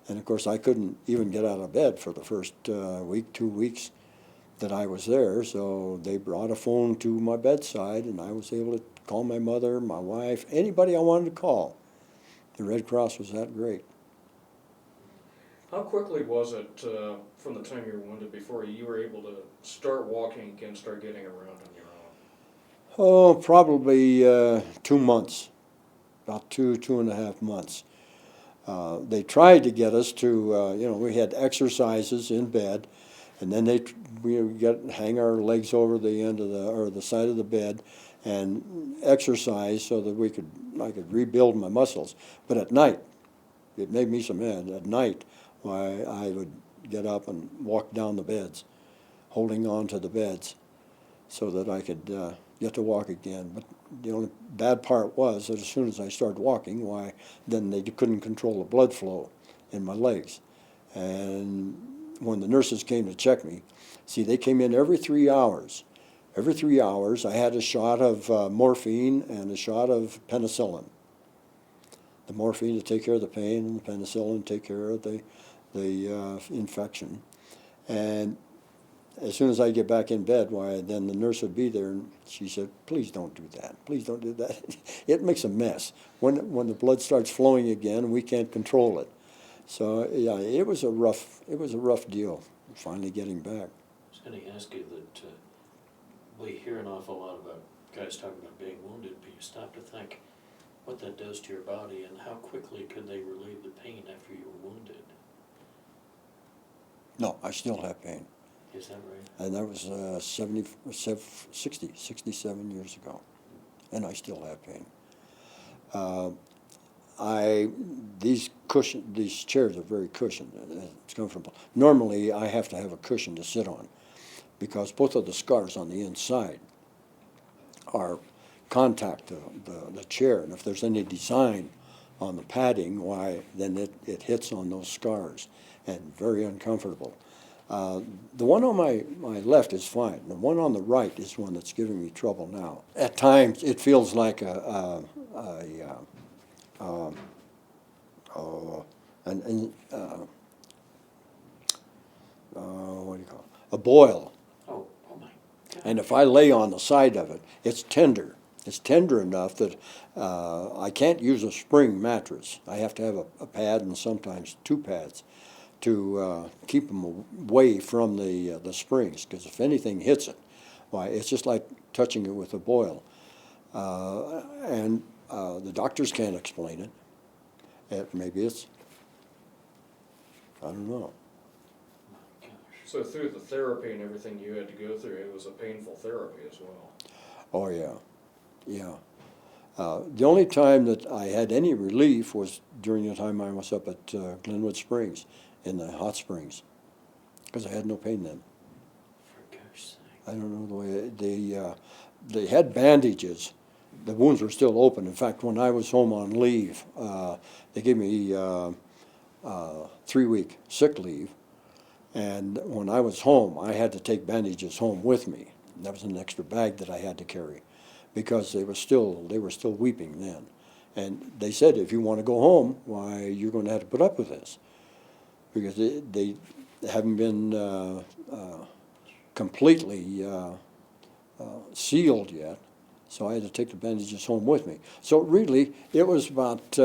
And of course, I couldn't even get out of bed for the first week, 2 weeks that I was there, so they brought a phone to my bedside, and I was able to call my mother, my wife, anybody I wanted to call. The Red Cross was that great. How quickly was it from the time you were wounded before you were able to start walking again, start getting around on your own? Oh, probably 2 months, about 2.5 months. They tried to get us to, we had exercises in bed, and then we hang our legs over the end of the side of the bed and exercise so that I could rebuild my muscles. But at night, it made me so mad. At night, why, I would get up and walk down the beds, holding on to the beds so that I could get to walk again. But the only bad part was that as soon as I started walking, why, then they couldn't control the blood flow in my legs. And when the nurses came to check me, see, they came in every 3 hours. Every 3 hours, I had a shot of morphine and a shot of penicillin. The morphine to take care of the pain, and the penicillin to take care of the infection. And as soon as I get back in bed, why, then the nurse would be there, and she said, "Please don't do that. Please don't do that." It makes a mess. When the blood starts flowing again, we can't control it. So yeah, it was a rough deal, finally getting back. I was going to ask you that we hear an awful lot about guys talking about being wounded, but you stop to think what that does to your body and how quickly could they relieve the pain after you were wounded. No, I still have pain. Is that right? And that was 67 years ago, and I still have pain. These cushion, these chairs are very cushioned, it's comfortable. Normally, I have to have a cushion to sit on, because both of the scars on the inside are contact the chair, and if there's any design on the padding, why, then it hits on those scars, and very uncomfortable. The one on my left is fine. The one on the right is one that's giving me trouble now. At times, it feels like what do you call it? A boil. Oh my God. And if I lay on the side of it, it's tender. It's tender enough that I can't use a spring mattress. I have to have a pad and sometimes two pads to keep them away from the springs, because if anything hits it, why, it's just like touching it with a boil. And the doctors can't explain it. Maybe it's, I don't know. My gosh. So through the therapy and everything you had to go through, it was a painful therapy as well. Oh, yeah, yeah. The only time that I had any relief was during the time I was up at Glenwood Springs, in the hot springs, because I had no pain then. For gosh sake. I don't know the way, they had bandages. The wounds were still open. In fact, when I was home on leave, they gave me 3-week sick leave, and when I was home, I had to take bandages home with me. That was an extra bag that I had to carry, because they were still weeping then. And they said, if you want to go home, why, you're going to have to put up with this, because they haven't been completely sealed yet. So I had to take the bandages home with me. So really, it was about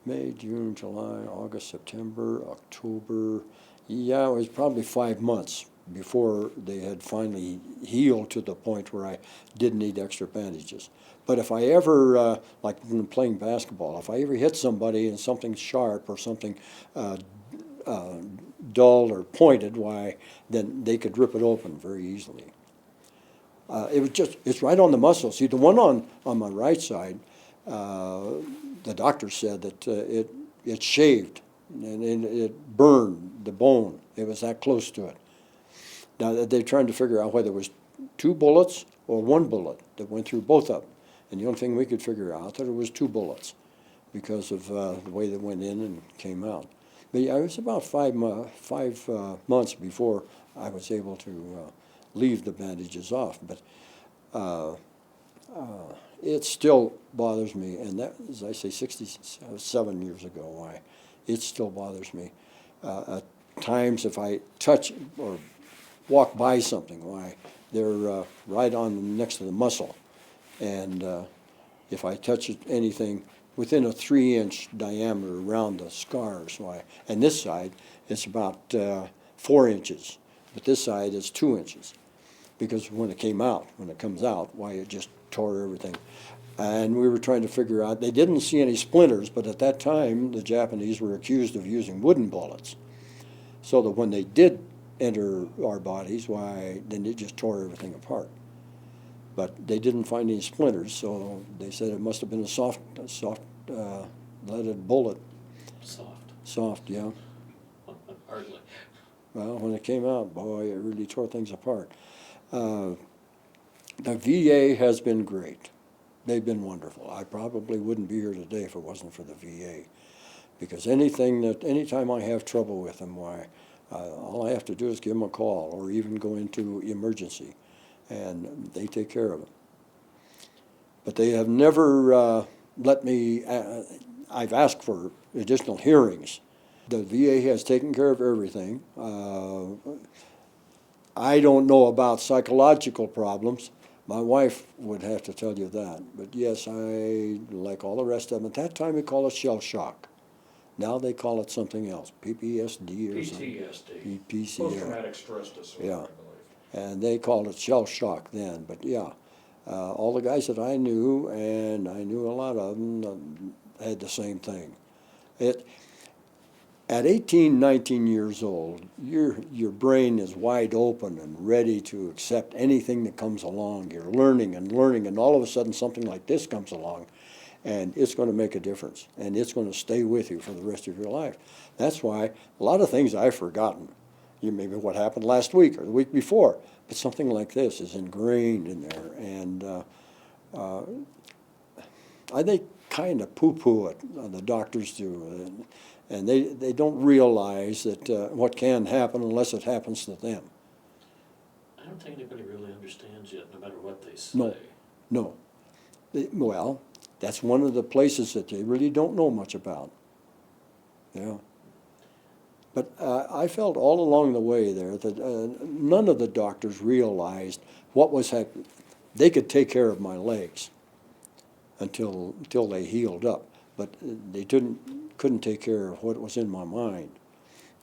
May, June, July, August, September, October. Yeah, it was probably 5 months before they had finally healed to the point where I didn't need extra bandages. But if I ever, like when playing basketball, if I ever hit somebody and something sharp or something dull or pointed, why, then they could rip it open very easily. It's right on the muscle. See, the one on my right side, the doctor said that it shaved and it burned the bone. It was that close to it. Now, they're trying to figure out whether it was 2 bullets or 1 bullet that went through both of them. And the only thing we could figure out that it was 2 bullets because of the way they went in and came out. But yeah, it was about 5 months before I was able to leave the bandages off. But it still bothers me, and that, as I say, 67 years ago, why, it still bothers me. At times, if I touch or walk by something, why, they're right on next to the muscle. And if I touch anything within a 3-inch diameter around the scars, why, and this side, it's about 4 inches, but this side is 2 inches. Because when it comes out, why, it just tore everything. And we were trying to figure out, they didn't see any splinters, but at that time, the Japanese were accused of using wooden bullets. So that when they did enter our bodies, why, then it just tore everything apart. But they didn't find any splinters, so they said it must have been a soft leaded bullet. Soft. Soft, yeah. Hardly. Well, when it came out, boy, it really tore things apart. The VA has been great. They've been wonderful. I probably wouldn't be here today if it wasn't for the VA, because anytime I have trouble with them, why, all I have to do is give them a call or even go into emergency, and they take care of it. But they have never let me, I've asked for additional hearings. The VA has taken care of everything. I don't know about psychological problems. My wife would have to tell you that. But yes, I, like all the rest of them, at that time we call it shell shock. Now they call it something else, PTSD or something. PTSD. PCS. Post-traumatic stress disorder, Yeah. I believe. And they called it shell shock then. But yeah, all the guys that I knew, and I knew a lot of them, had the same thing. At 18, 19 years old, your brain is wide open and ready to accept anything that comes along. You're learning and learning, and all of a sudden something like this comes along, and it's going to make a difference, and it's going to stay with you for the rest of your life. That's why a lot of things I've forgotten. Maybe what happened last week or the week before, but something like this is ingrained in there, and they kind of poo-poo it, the doctors do, and they don't realize that what can happen unless it happens to them. I don't think anybody really understands yet, no matter what they say. No. No. Well, that's one of the places that they really don't know much about. Yeah. But I felt all along the way there that none of the doctors realized what was happening. They could take care of my legs until they healed up, but they couldn't take care of what was in my mind.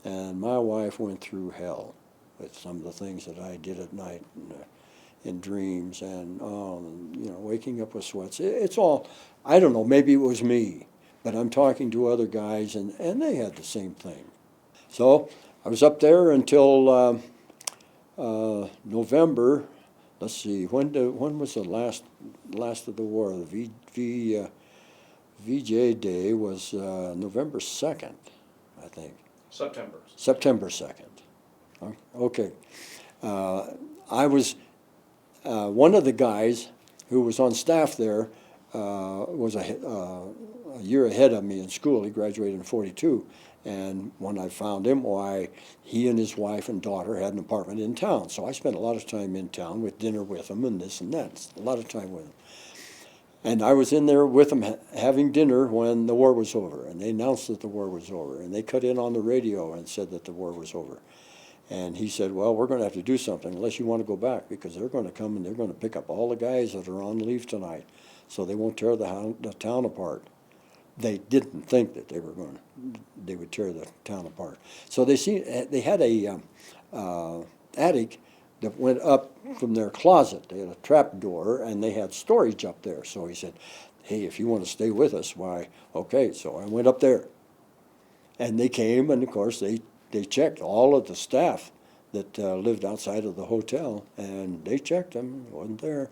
And my wife went through hell with some of the things that I did at night and, in dreams, and waking up with sweats. It's all, I don't know, maybe it was me, but I'm talking to other guys, and they had the same thing. So I was up there until November. Let's see, when was the last of the war? The VJ Day was November 2nd, I think. September 2nd. Okay. I was one of the guys who was on staff there was a year ahead of me in school. He graduated in 42. And when I found him, why, he and his wife and daughter had an apartment in town. So I spent a lot of time in town with dinner with them and this and that. A lot of time with them. And I was in there with them having dinner when the war was over. And they announced that the war was over. And they cut in on the radio and said that the war was over. And he said, well, we're going to have to do something unless you want to go back, because they're going to come and they're going to pick up all the guys that are on leave tonight, so they won't tear the town apart. They didn't think that they would tear the town apart. So they had a attic that went up from their closet. They had a trap door, and they had storage up there. So he said, hey, if you want to stay with us, why, okay. So I went up there, and they came, and of course they checked all of the staff that lived outside of the hotel, and they checked them. It wasn't there.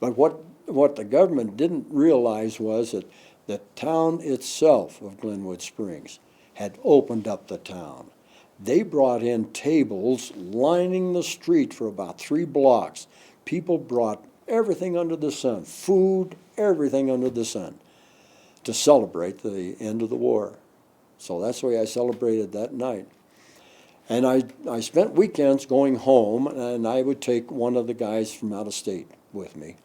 But what the government didn't realize was that the town itself of Glenwood Springs had opened up the town. They brought in tables lining the street for about 3 blocks. People brought everything under the sun, food, everything under the sun, to celebrate the end of the war. So that's the way I celebrated that night. And I spent weekends going home, and I would take one of the guys from out of state with me.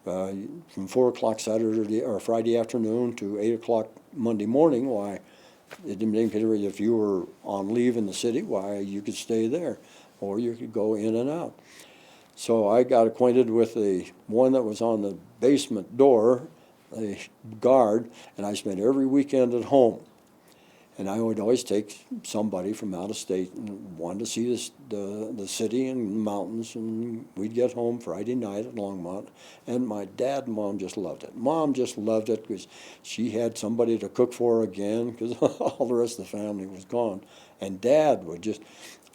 From 4 o'clock Saturday or Friday afternoon to 8 o'clock Monday morning, why, it didn't matter if you were on leave in the city, why, you could stay there, or you could go in and out. So I got acquainted with the one that was on the basement door, the guard, and I spent every weekend at home. And I would always take somebody from out of state and wanted to see the city and mountains, and we'd get home Friday night at Longmont, and my dad and Mom just loved it. Mom just loved it because she had somebody to cook for her again, because all the rest of the family was gone. And Dad would just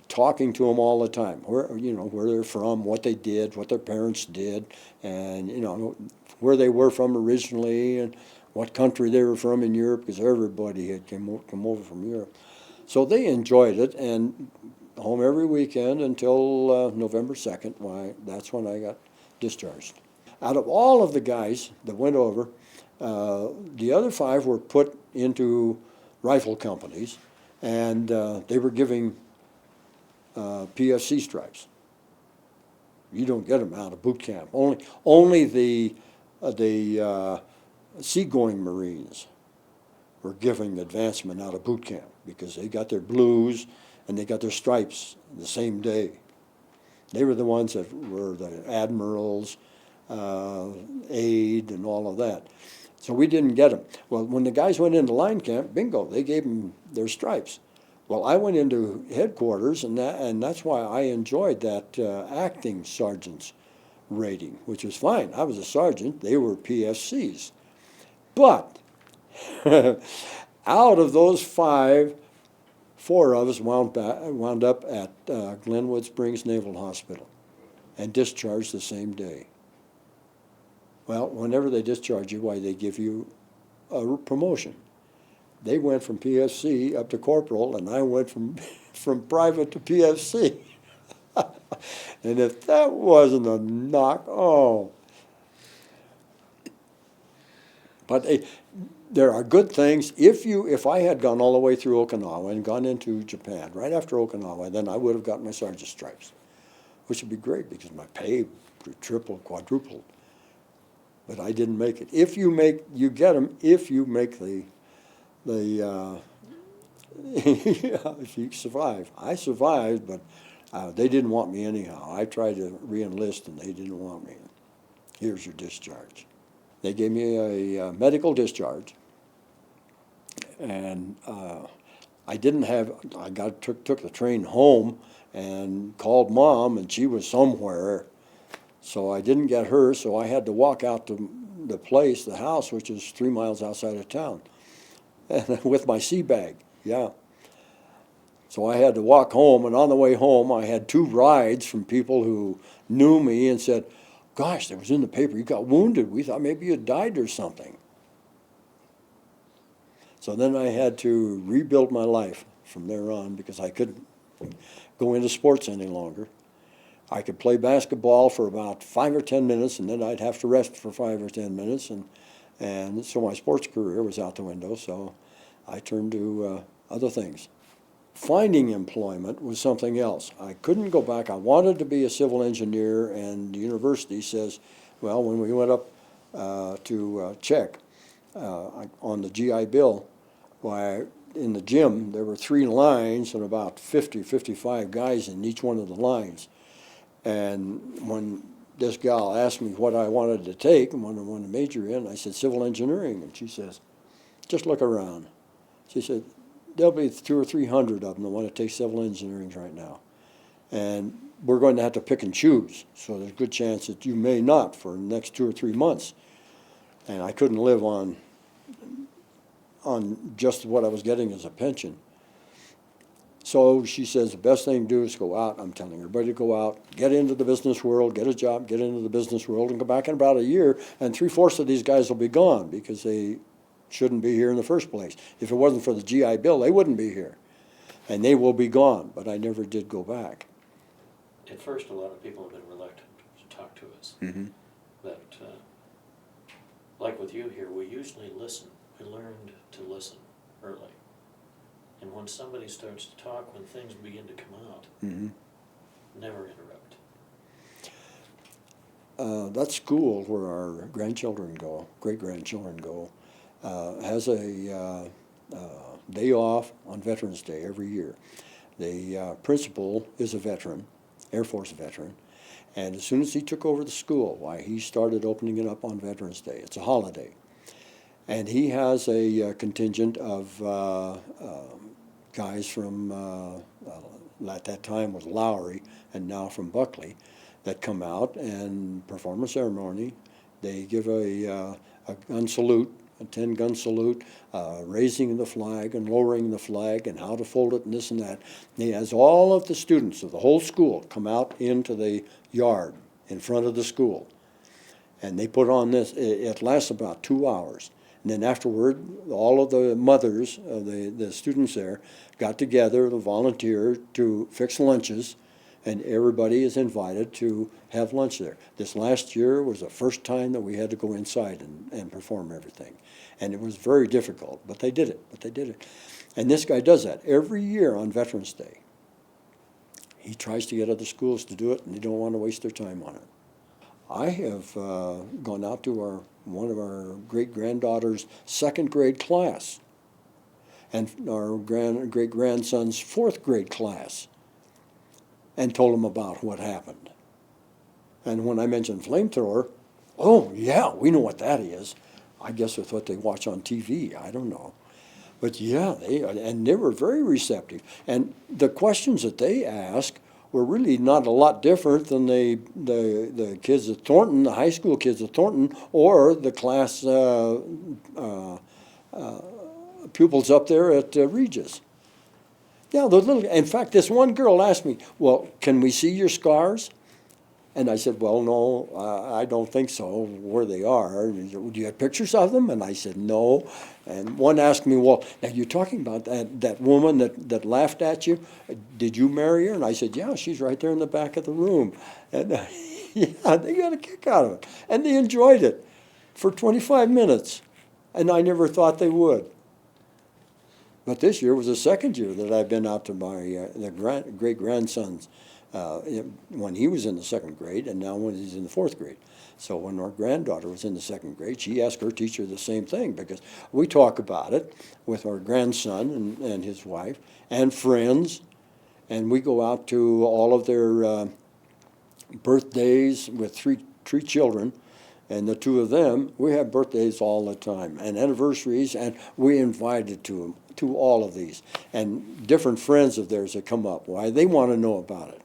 talking to them all the time, where they're from, what they did, what their parents did, and where they were from originally, and what country they were from in Europe, because everybody had come over from Europe. So they enjoyed it, and home every weekend until November 2nd, why, that's when I got discharged. Out of all of the guys that went over, the other 5 were put into rifle companies, and they were giving PFC stripes. You don't get them out of boot camp. Only the seagoing Marines were giving advancement out of boot camp, because they got their blues and they got their stripes the same day. They were the ones that were the admirals, aide, and all of that. So we didn't get them. Well, when the guys went into line camp, bingo, they gave them their stripes. Well, I went into headquarters, and that's why I enjoyed that acting sergeant's rating, which was fine. I was a sergeant. They were PFCs. But out of those 5, 4 of us wound up at Glenwood Springs Naval Hospital and discharged the same day. Well, whenever they discharge you, why, they give you a promotion. They went from PFC up to corporal, and I went from from private to PFC. And if that wasn't a knock, oh. But there are good things. If I had gone all the way through Okinawa and gone into Japan right after Okinawa, then I would have gotten my sergeant stripes, which would be great because my pay tripled, quadrupled. But I didn't make it. You get them if you make the if you survive. I survived, but they didn't want me anyhow. I tried to re-enlist, and they didn't want me. Here's your discharge. They gave me a medical discharge, and I didn't have. I took the train home and called Mom, and she was somewhere, so I didn't get her. So I had to walk out to the place, the house, which is 3 miles outside of town, and with my sea bag. Yeah. So I had to walk home, and on the way home, I had 2 rides from people who knew me and said, "Gosh, that was in the paper. You got wounded. We thought maybe you died or something." So then I had to rebuild my life from there on because I couldn't go into sports any longer. I could play basketball for about 5 or 10 minutes, and then I'd have to rest for 5 or 10 minutes, and so my sports career was out the window. So I turned to other things. Finding employment was something else. I couldn't go back. I wanted to be a civil engineer, and the university says, well, when we went up to check on the GI Bill, why, in the gym, there were 3 lines and about 50, 55 guys in each one of the lines. And when this gal asked me what I wanted to take and what I wanted to major in, I said civil engineering, and she says, just look around. She said, there'll be 200 or 300 of them that want to take civil engineering right now. And we're going to have to pick and choose. So there's a good chance that you may not for the next 2 or 3 months. And I couldn't live on just what I was getting as a pension. So she says the best thing to do is go out. I'm telling everybody to go out, get into the business world, get a job, get into the business world, and go back in about a year, and 3/4 of these guys will be gone because they shouldn't be here in the first place. If it wasn't for the GI Bill, they wouldn't be here. And they will be gone, but I never did go back. At first, a lot of people have been reluctant to talk to us. Mm-hmm. But like with you here, we usually listen. We learned to listen early. And when somebody starts to talk, when things begin to come out, Mm-hmm. never interrupt. That school where our grandchildren go, great-grandchildren go, has a day off on Veterans Day every year. The principal is a veteran, Air Force veteran, and as soon as he took over the school, why, he started opening it up on Veterans Day. It's a holiday. And he has a contingent of guys from, at that time was Lowry, and now from Buckley, that come out and perform a ceremony. They give a gun salute, a 10-gun salute, raising the flag and lowering the flag and how to fold it and this and that. And he has all of the students of the whole school come out into the yard in front of the school. And they put on this, it lasts about 2 hours. And then afterward, all of the mothers of the students there got together to volunteer to fix lunches, and everybody is invited to have lunch there. This last year was the first time that we had to go inside and perform everything. And it was very difficult, but they did it. And this guy does that every year on Veterans Day. He tries to get other schools to do it, and they don't want to waste their time on it. I have gone out to one of our great-granddaughter's 2nd grade class and our great-grandson's 4th grade class and told them about what happened. And when I mentioned Flamethrower, oh, yeah, we know what that is. I guess it's what they watch on TV. I don't know. But, yeah, they were very receptive. And the questions that they asked were really not a lot different than the kids at Thornton, the high school kids at Thornton, or the class pupils up there at Regis. Yeah, in fact, this one girl asked me, well, can we see your scars? And I said, well, no, I don't think so, where they are. And he said, do you have pictures of them? And I said, no. And one asked me, well, now you're talking about that woman that laughed at you. Did you marry her? And I said, yeah, she's right there in the back of the room. And yeah, they got a kick out of it. And they enjoyed it for 25 minutes. And I never thought they would. But this year was the second year that I've been out to my great-grandson's when he was in the second grade, and now when he's in the fourth grade. So when our granddaughter was in the second grade, she asked her teacher the same thing, because we talk about it with our grandson and his wife and friends, and we go out to all of their birthdays with three children, and the two of them, we have birthdays all the time, and anniversaries, and we invited to all of these, and different friends of theirs that come up. Why? They want to know about it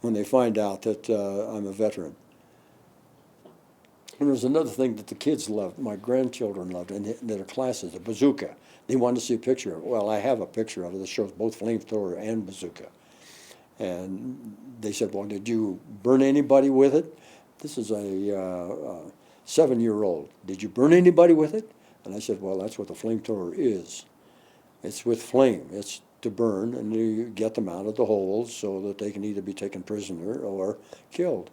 when they find out that I'm a veteran. And there's another thing that the kids loved, my grandchildren loved, in their classes, a bazooka. They wanted to see a picture of it. Well, I have a picture of it that shows both flamethrower and bazooka. And they said, well, did you burn anybody with it? This is a 7-year-old. Did you burn anybody with it? And I said, well, that's what the flamethrower is. It's with flame. It's to burn, and you get them out of the holes so that they can either be taken prisoner or killed.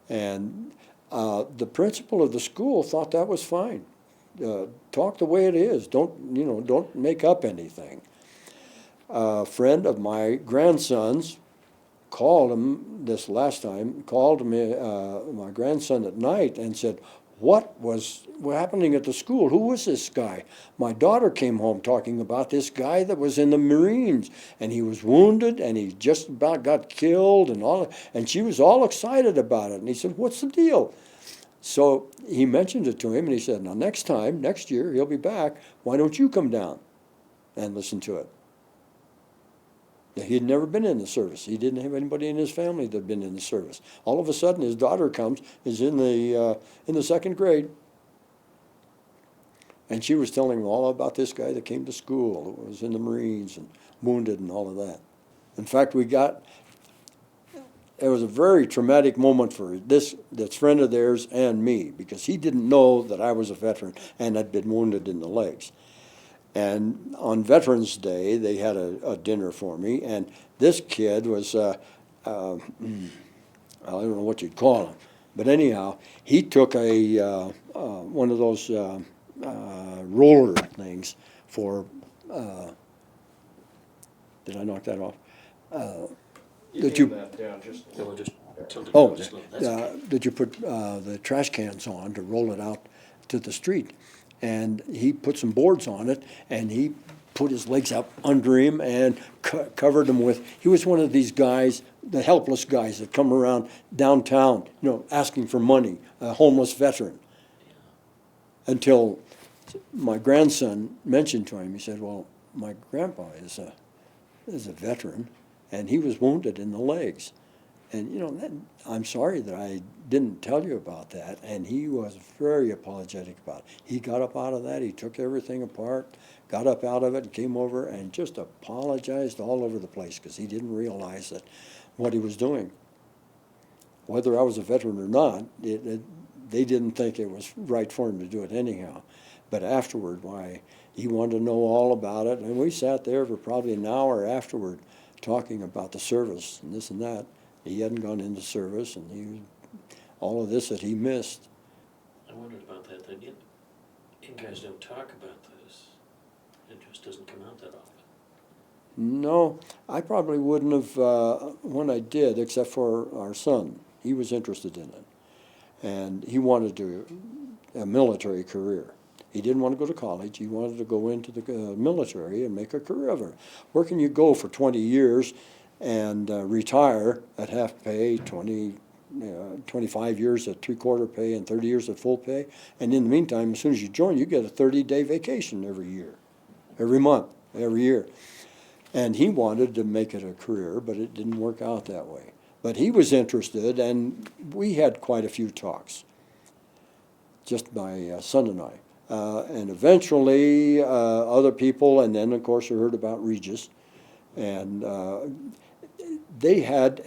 And the principal of the school thought that was fine. Talk the way it is. Don't make up anything. A friend of my grandson's called him this last time, called me, my grandson at night, and said, what was happening at the school? Who was this guy? My daughter came home talking about this guy that was in the Marines, and he was wounded, and he just about got killed, and she was all excited about it. And he said, what's the deal? So he mentioned it to him, and he said, now next year, he'll be back. Why don't you come down and listen to it? He had never been in the service. He didn't have anybody in his family that had been in the service. All of a sudden, his daughter is in the second grade, and she was telling him all about this guy that came to school, that was in the Marines and wounded and all of that. In fact, it was a very traumatic moment for this friend of theirs and me, because he didn't know that I was a veteran and had been wounded in the legs. And on Veterans Day, they had a dinner for me, and this kid was, I don't know what you'd call him, but anyhow, he took one of those roller things for, did I knock that off? You came that down just. Yeah, we'll just tilt it Oh, down just a little. That's okay. that you put the trash cans on to roll it out to the street. And he put some boards on it, and he put his legs up under him and covered them with, he was one of these guys, the helpless guys that come around downtown, asking for money, a homeless veteran. Until my grandson mentioned to him, he said, well, my grandpa is a veteran, and he was wounded in the legs. And, I'm sorry that I didn't tell you about that. And he was very apologetic about it. He got up out of that. He took everything apart, got up out of it, and came over and just apologized all over the place, because he didn't realize that what he was doing. Whether I was a veteran or not, they didn't think it was right for him to do it anyhow. But afterward, why, he wanted to know all about it. And we sat there for probably an hour afterward talking about the service and this and that. He hadn't gone into service, and all of this that he missed. I wondered about that. You guys don't talk about this. It just doesn't come out that often. No, I probably wouldn't have when I did, except for our son. He was interested in it, and he wanted a military career. He didn't want to go to college. He wanted to go into the military and make a career of it. Where can you go for 20 years and retire at half pay, 25 years at three-quarter pay, and 30 years at full pay? And in the meantime, as soon as you join, you get a 30-day vacation every month, every year. And he wanted to make it a career, but it didn't work out that way. But he was interested, and we had quite a few talks, just my son and I. And eventually, other people, and then, of course, I heard about Regis. And they had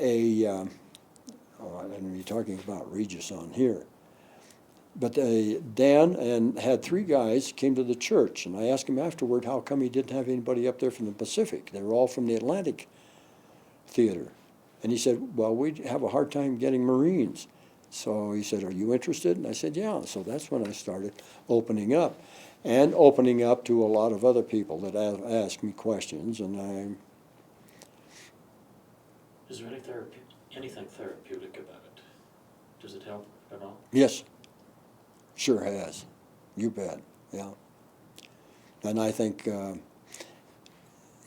and we're talking about Regis on here. But Dan and had 3 guys came to the church, and I asked him afterward how come he didn't have anybody up there from the Pacific. They were all from the Atlantic Theater. And he said, well, we'd have a hard time getting Marines. So he said, are you interested? And I said, yeah. So that's when I started opening up. And opening up to a lot of other people that ask me questions. And Is there anything therapeutic about it? Does it help at all? yes, sure has. You bet, yeah. And I think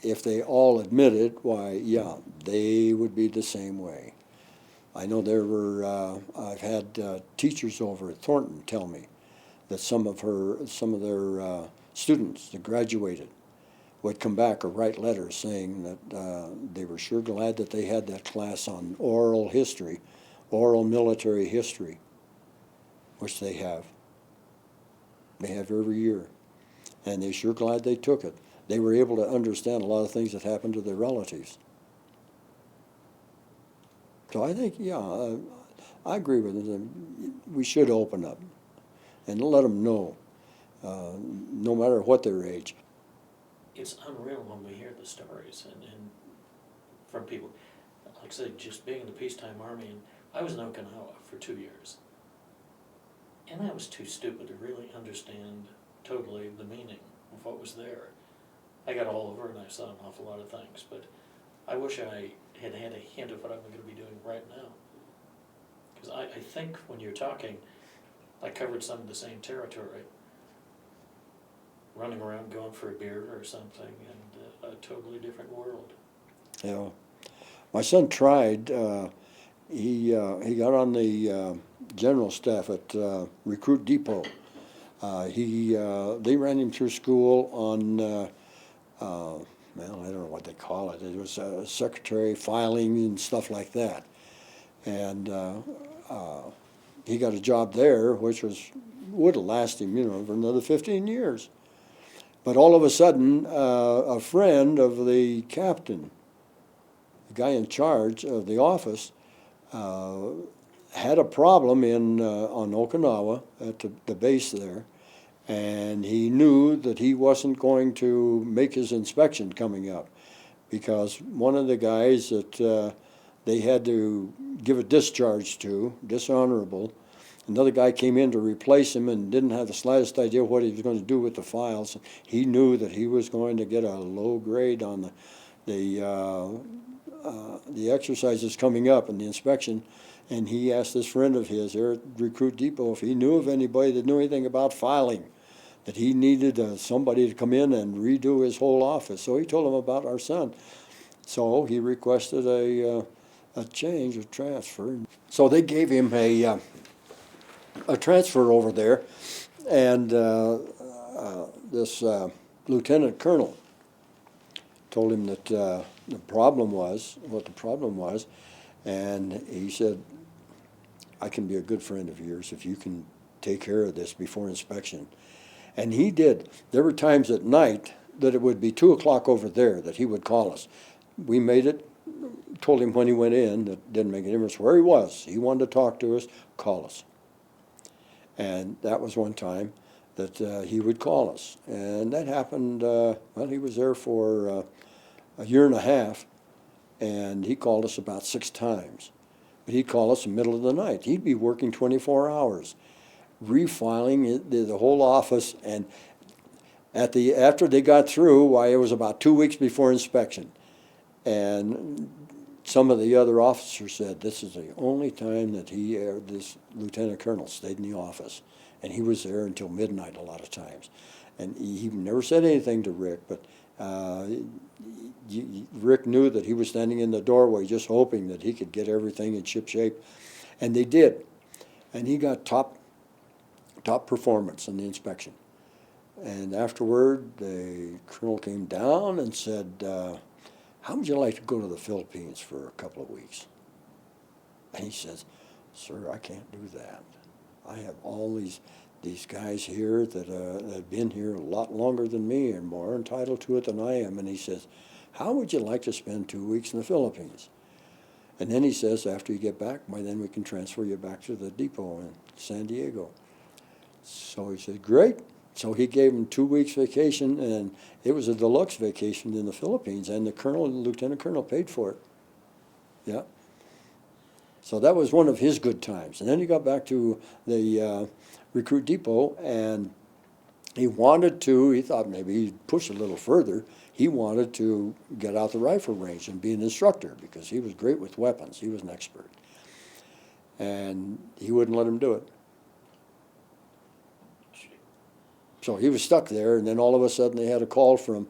if they all admitted, why, yeah, they would be the same way. I know there were, I've had teachers over at Thornton tell me that some of their students that graduated would come back or write letters saying that they were sure glad that they had that class on oral history, oral military history, which they have. They have every year. And they're sure glad they took it. They were able to understand a lot of things that happened to their relatives. So I think, yeah, I agree with them. We should open up and let them know, no matter what their age. It's unreal when we hear the stories and from people. Like I said, just being in the peacetime army, and I was in Okinawa for 2 years. And I was too stupid to really understand totally the meaning of what was there. I got all over and I saw an awful lot of things, but I wish I had had a hint of what I'm going to be doing right now. Because I think when you're talking, I covered some of the same territory, running around going for a beer or something, and a totally different world. Yeah. My son tried, he got on the general staff at Recruit Depot. They ran him through school on, well, I don't know what they call it. It was secretary filing and stuff like that. And he got a job there, which would have lasted him, for another 15 years. But all of a sudden, a friend of the captain, the guy in charge of the office, had a problem on Okinawa at the base there, and he knew that he wasn't going to make his inspection coming up because one of the guys that they had to give a discharge to, dishonorable, another guy came in to replace him and didn't have the slightest idea what he was going to do with the files. He knew that he was going to get a low grade on the exercises coming up and the inspection, and he asked this friend of his there at Recruit Depot if he knew of anybody that knew anything about filing, that he needed somebody to come in and redo his whole office. So he told him about our son. So he requested a change, a transfer. So they gave him a transfer over there, and this lieutenant colonel told him that the problem was, and he said, I can be a good friend of yours if you can take care of this before inspection. And he did. There were times at night that it would be 2 o'clock over there that he would call us. We made it, told him when he went in, that didn't make a difference where he was. He wanted to talk to us, call us. And that was one time that he would call us. And that happened, well, he was there for a year and a half, and he called us about 6 times. But he'd call us in the middle of the night. He'd be working 24 hours, refiling the whole office, and after they got through, why, it was about 2 weeks before inspection. And some of the other officers said this is the only time that this lieutenant colonel stayed in the office. And he was there until midnight a lot of times. And he never said anything to Rick, but Rick knew that he was standing in the doorway just hoping that he could get everything in ship shape. And they did. And he got top performance in the inspection. And afterward, the colonel came down and said, how would you like to go to the Philippines for a couple of weeks? And he says, sir, I can't do that. I have all these guys here that have been here a lot longer than me and more entitled to it than I am. And he says, how would you like to spend 2 weeks in the Philippines? And then he says, after you get back, why then we can transfer you back to the depot in San Diego. So he said, great. So he gave him 2 weeks vacation, and it was a deluxe vacation in the Philippines, and the lieutenant colonel paid for it. Yeah. So that was one of his good times. And then he got back to the recruit depot, and he thought maybe he'd push a little further. He wanted to get out the rifle range and be an instructor because he was great with weapons. He was an expert. And he wouldn't let him do it. So he was stuck there, and then all of a sudden they had a call from,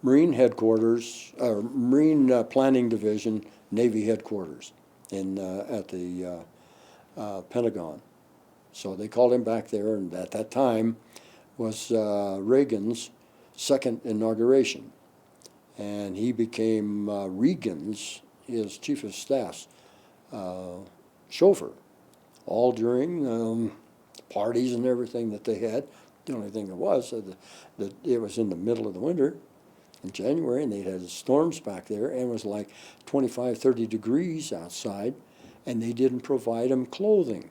Marine headquarters, Marine Planning Division, Navy headquarters at the Pentagon. So they called him back there, and at that time was Reagan's second inauguration. And he became Reagan's, his chief of staff's chauffeur, all during parties and everything that they had. The only thing was that it was in the middle of the winter in January, and they had storms back there, and it was like 25, 30 degrees outside, and they didn't provide them clothing.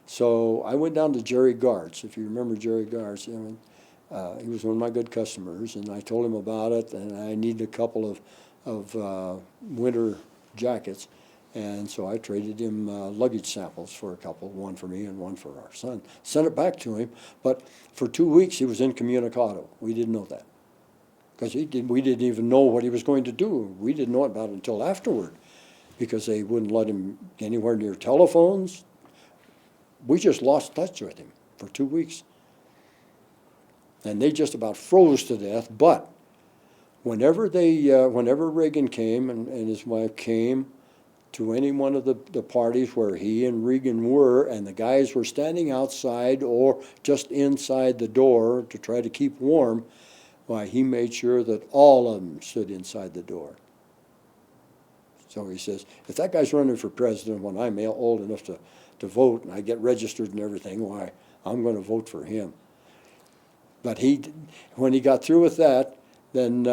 So I went down to Jerry Gartz, if you remember Jerry Gartz. He was one of my good customers, and I told him about it, and I needed a couple of winter jackets. And so I traded him luggage samples for a couple, one for me and one for our son. Sent it back to him, but for 2 weeks he was incommunicado. We didn't know that, because we didn't even know what he was going to do. We didn't know about it until afterward, because they wouldn't let him anywhere near telephones. We just lost touch with him for 2 weeks. And they just about froze to death, but whenever Reagan came and his wife came to any one of the parties where he and Reagan were, and the guys were standing outside or just inside the door to try to keep warm, why, he made sure that all of them stood inside the door. So he says, if that guy's running for president when I'm old enough to vote and I get registered and everything, why, I'm going to vote for him. But when he got through with that, then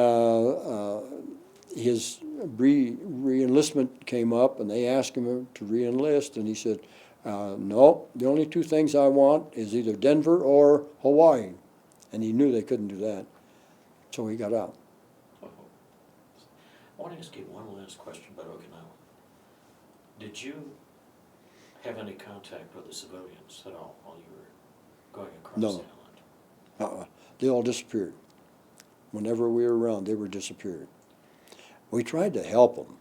his re-enlistment came up, and they asked him to re-enlist, and he said, no, the only 2 things I want is either Denver or Hawaii. And he knew they couldn't do that, so he got out. I want to ask you one last question about Okinawa. Did you have any contact with the civilians at all while you were going across the island? They all disappeared. Whenever we were around, they were disappeared. We tried to help them.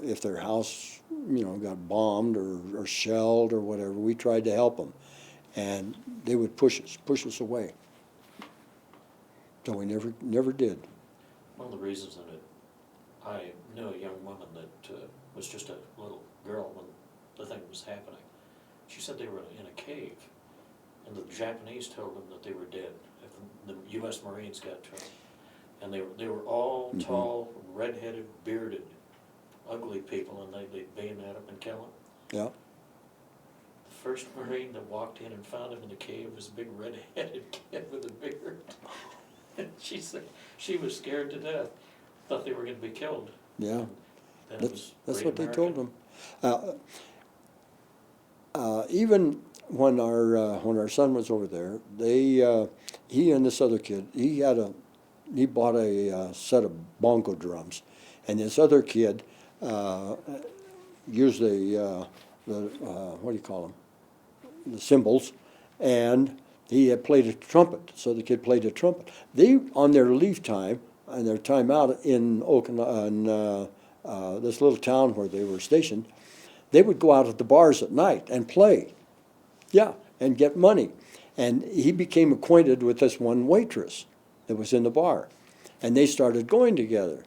If their house, got bombed or shelled or whatever, we tried to help them. And they would push us away. So we never did. One of the reasons that I knew a young woman that was just a little girl when the thing was happening. She said they were in a cave, and the Japanese told them that they were dead if the U.S. Marines got to them. And they were all tall, red-headed, bearded, ugly people, and they'd bayonet them and kill them. Yeah. The first Marine that walked in and found him in the cave was a big red-headed kid with a beard. And she said she was scared to death, thought they were going to be killed. Yeah. That's what they told them. Even when our son was over there, he and this other kid, he bought a set of bongo drums, and this other kid used the what do you call them? The cymbals, and he had played a trumpet. So the kid played a trumpet. They, on their leave time and their time out in Okinawa, this little town where they were stationed, they would go out at the bars at night and play. Yeah, and get money. And he became acquainted with this one waitress that was in the bar, and they started going together.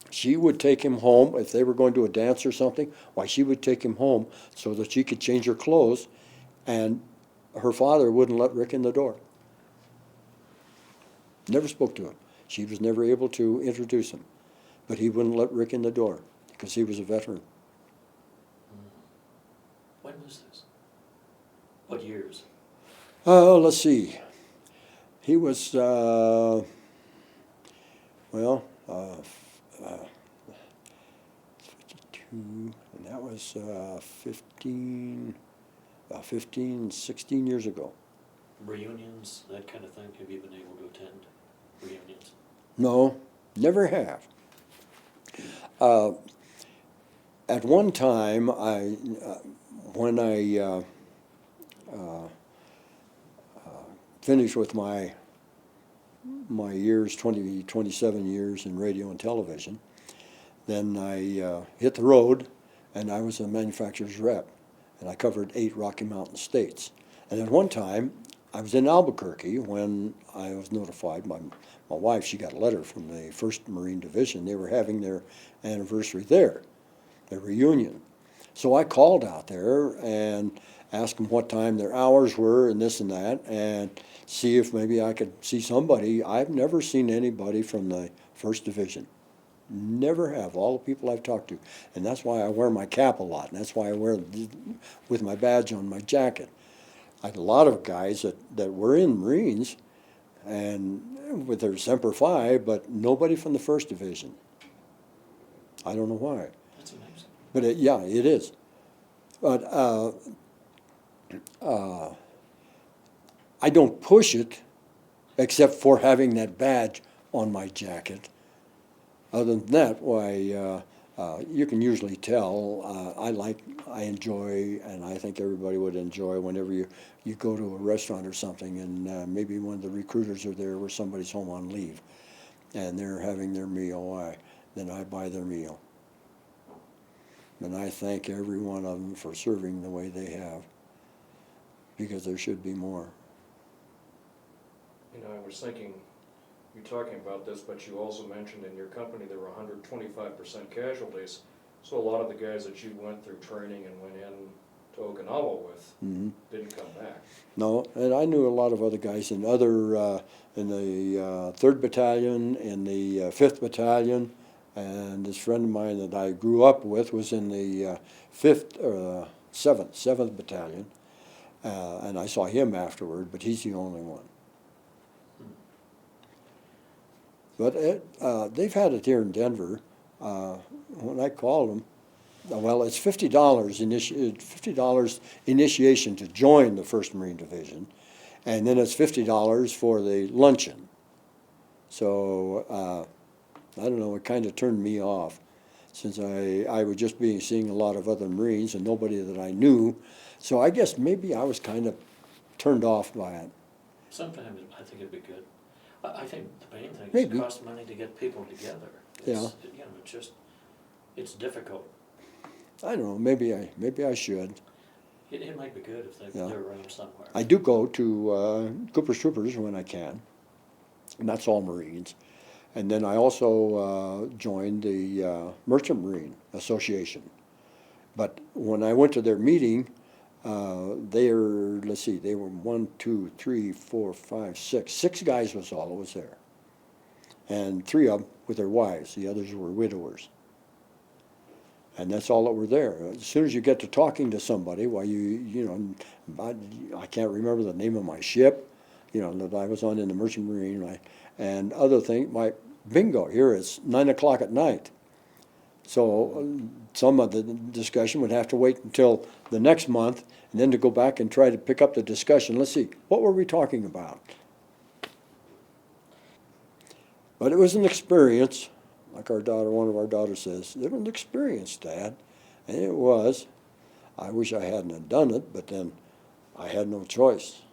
She would take him home if they were going to a dance or something. Why, she would take him home so that she could change her clothes, and her father wouldn't let Rick in the door. Never spoke to him. She was never able to introduce him, but he wouldn't let Rick in the door because he was a veteran. When was this? What years? Let's see. He was Well, 52, and that was 16 years ago. Reunions, that kind of thing, have you been able to attend reunions? No, never have. At one time, when I finished with my years, 27 years in radio and television, then I hit the road, and I was a manufacturer's rep, and I covered 8 Rocky Mountain states. And at one time, I was in Albuquerque when I was notified. My wife, she got a letter from the 1st Marine Division. They were having their anniversary there, their reunion. So I called out there and asked them what time their hours were and this and that, and see if maybe I could see somebody. I've never seen anybody from the 1st Division. Never have, all the people I've talked to. And that's why I wear my cap a lot, and that's why I wear with my badge on my jacket. I had a lot of guys that were in Marines and with their Semper Fi, but nobody from the 1st Division. I don't know why. That's amazing. But yeah, it is. But I don't push it except for having that badge on my jacket. Other than that, why, you can usually tell. I enjoy, and I think everybody would enjoy whenever you go to a restaurant or something, and maybe one of the recruiters are there where somebody's home on leave, and they're having their meal. Then I buy their meal. And I thank every one of them for serving the way they have, because there should be more. You know, I was thinking, you're talking about this, but you also mentioned in your company there were 125% casualties. So a lot of the guys that you went through training and went in to Okinawa with didn't come back. No, and I knew a lot of other guys in other, in the 3rd Battalion, in the 5th Battalion, and this friend of mine that I grew up with was in the 7th Battalion, and I saw him afterward, but he's the only one. But they've had it here in Denver. When I called them, well, it's $50 initiation to join the 1st Marine Division, and then it's $50 for the luncheon. So I don't know, it kind of turned me off, since I was just seeing a lot of other Marines and nobody that I knew. So I guess maybe I was kind of turned off by it. Sometimes I think it'd be good. I think the main thing is Maybe. it costs money to get people together. Yeah. You know, it's difficult. I don't know, maybe I should. It might be good if Yeah. they're around somewhere. I do go to Cooper's Troopers when I can, and that's all Marines. And then I also joined the Merchant Marine Association. But when I went to their meeting, they were 1, 2, 3, 4, 5, 6. 6 guys was all that was there. And 3 of them with their wives. The others were widowers. And that's all that were there. As soon as you get to talking to somebody, I can't remember the name of my ship, that I was on in the Merchant Marine, and other thing, my bingo, here it's 9 o'clock at night. So some of the discussion would have to wait until the next month, and then to go back and try to pick up the discussion. Let's see, what were we talking about? But it was an experience, like one of our daughters says, it was an experience, Dad. And it was. I wish I hadn't have done it, but then I had no choice.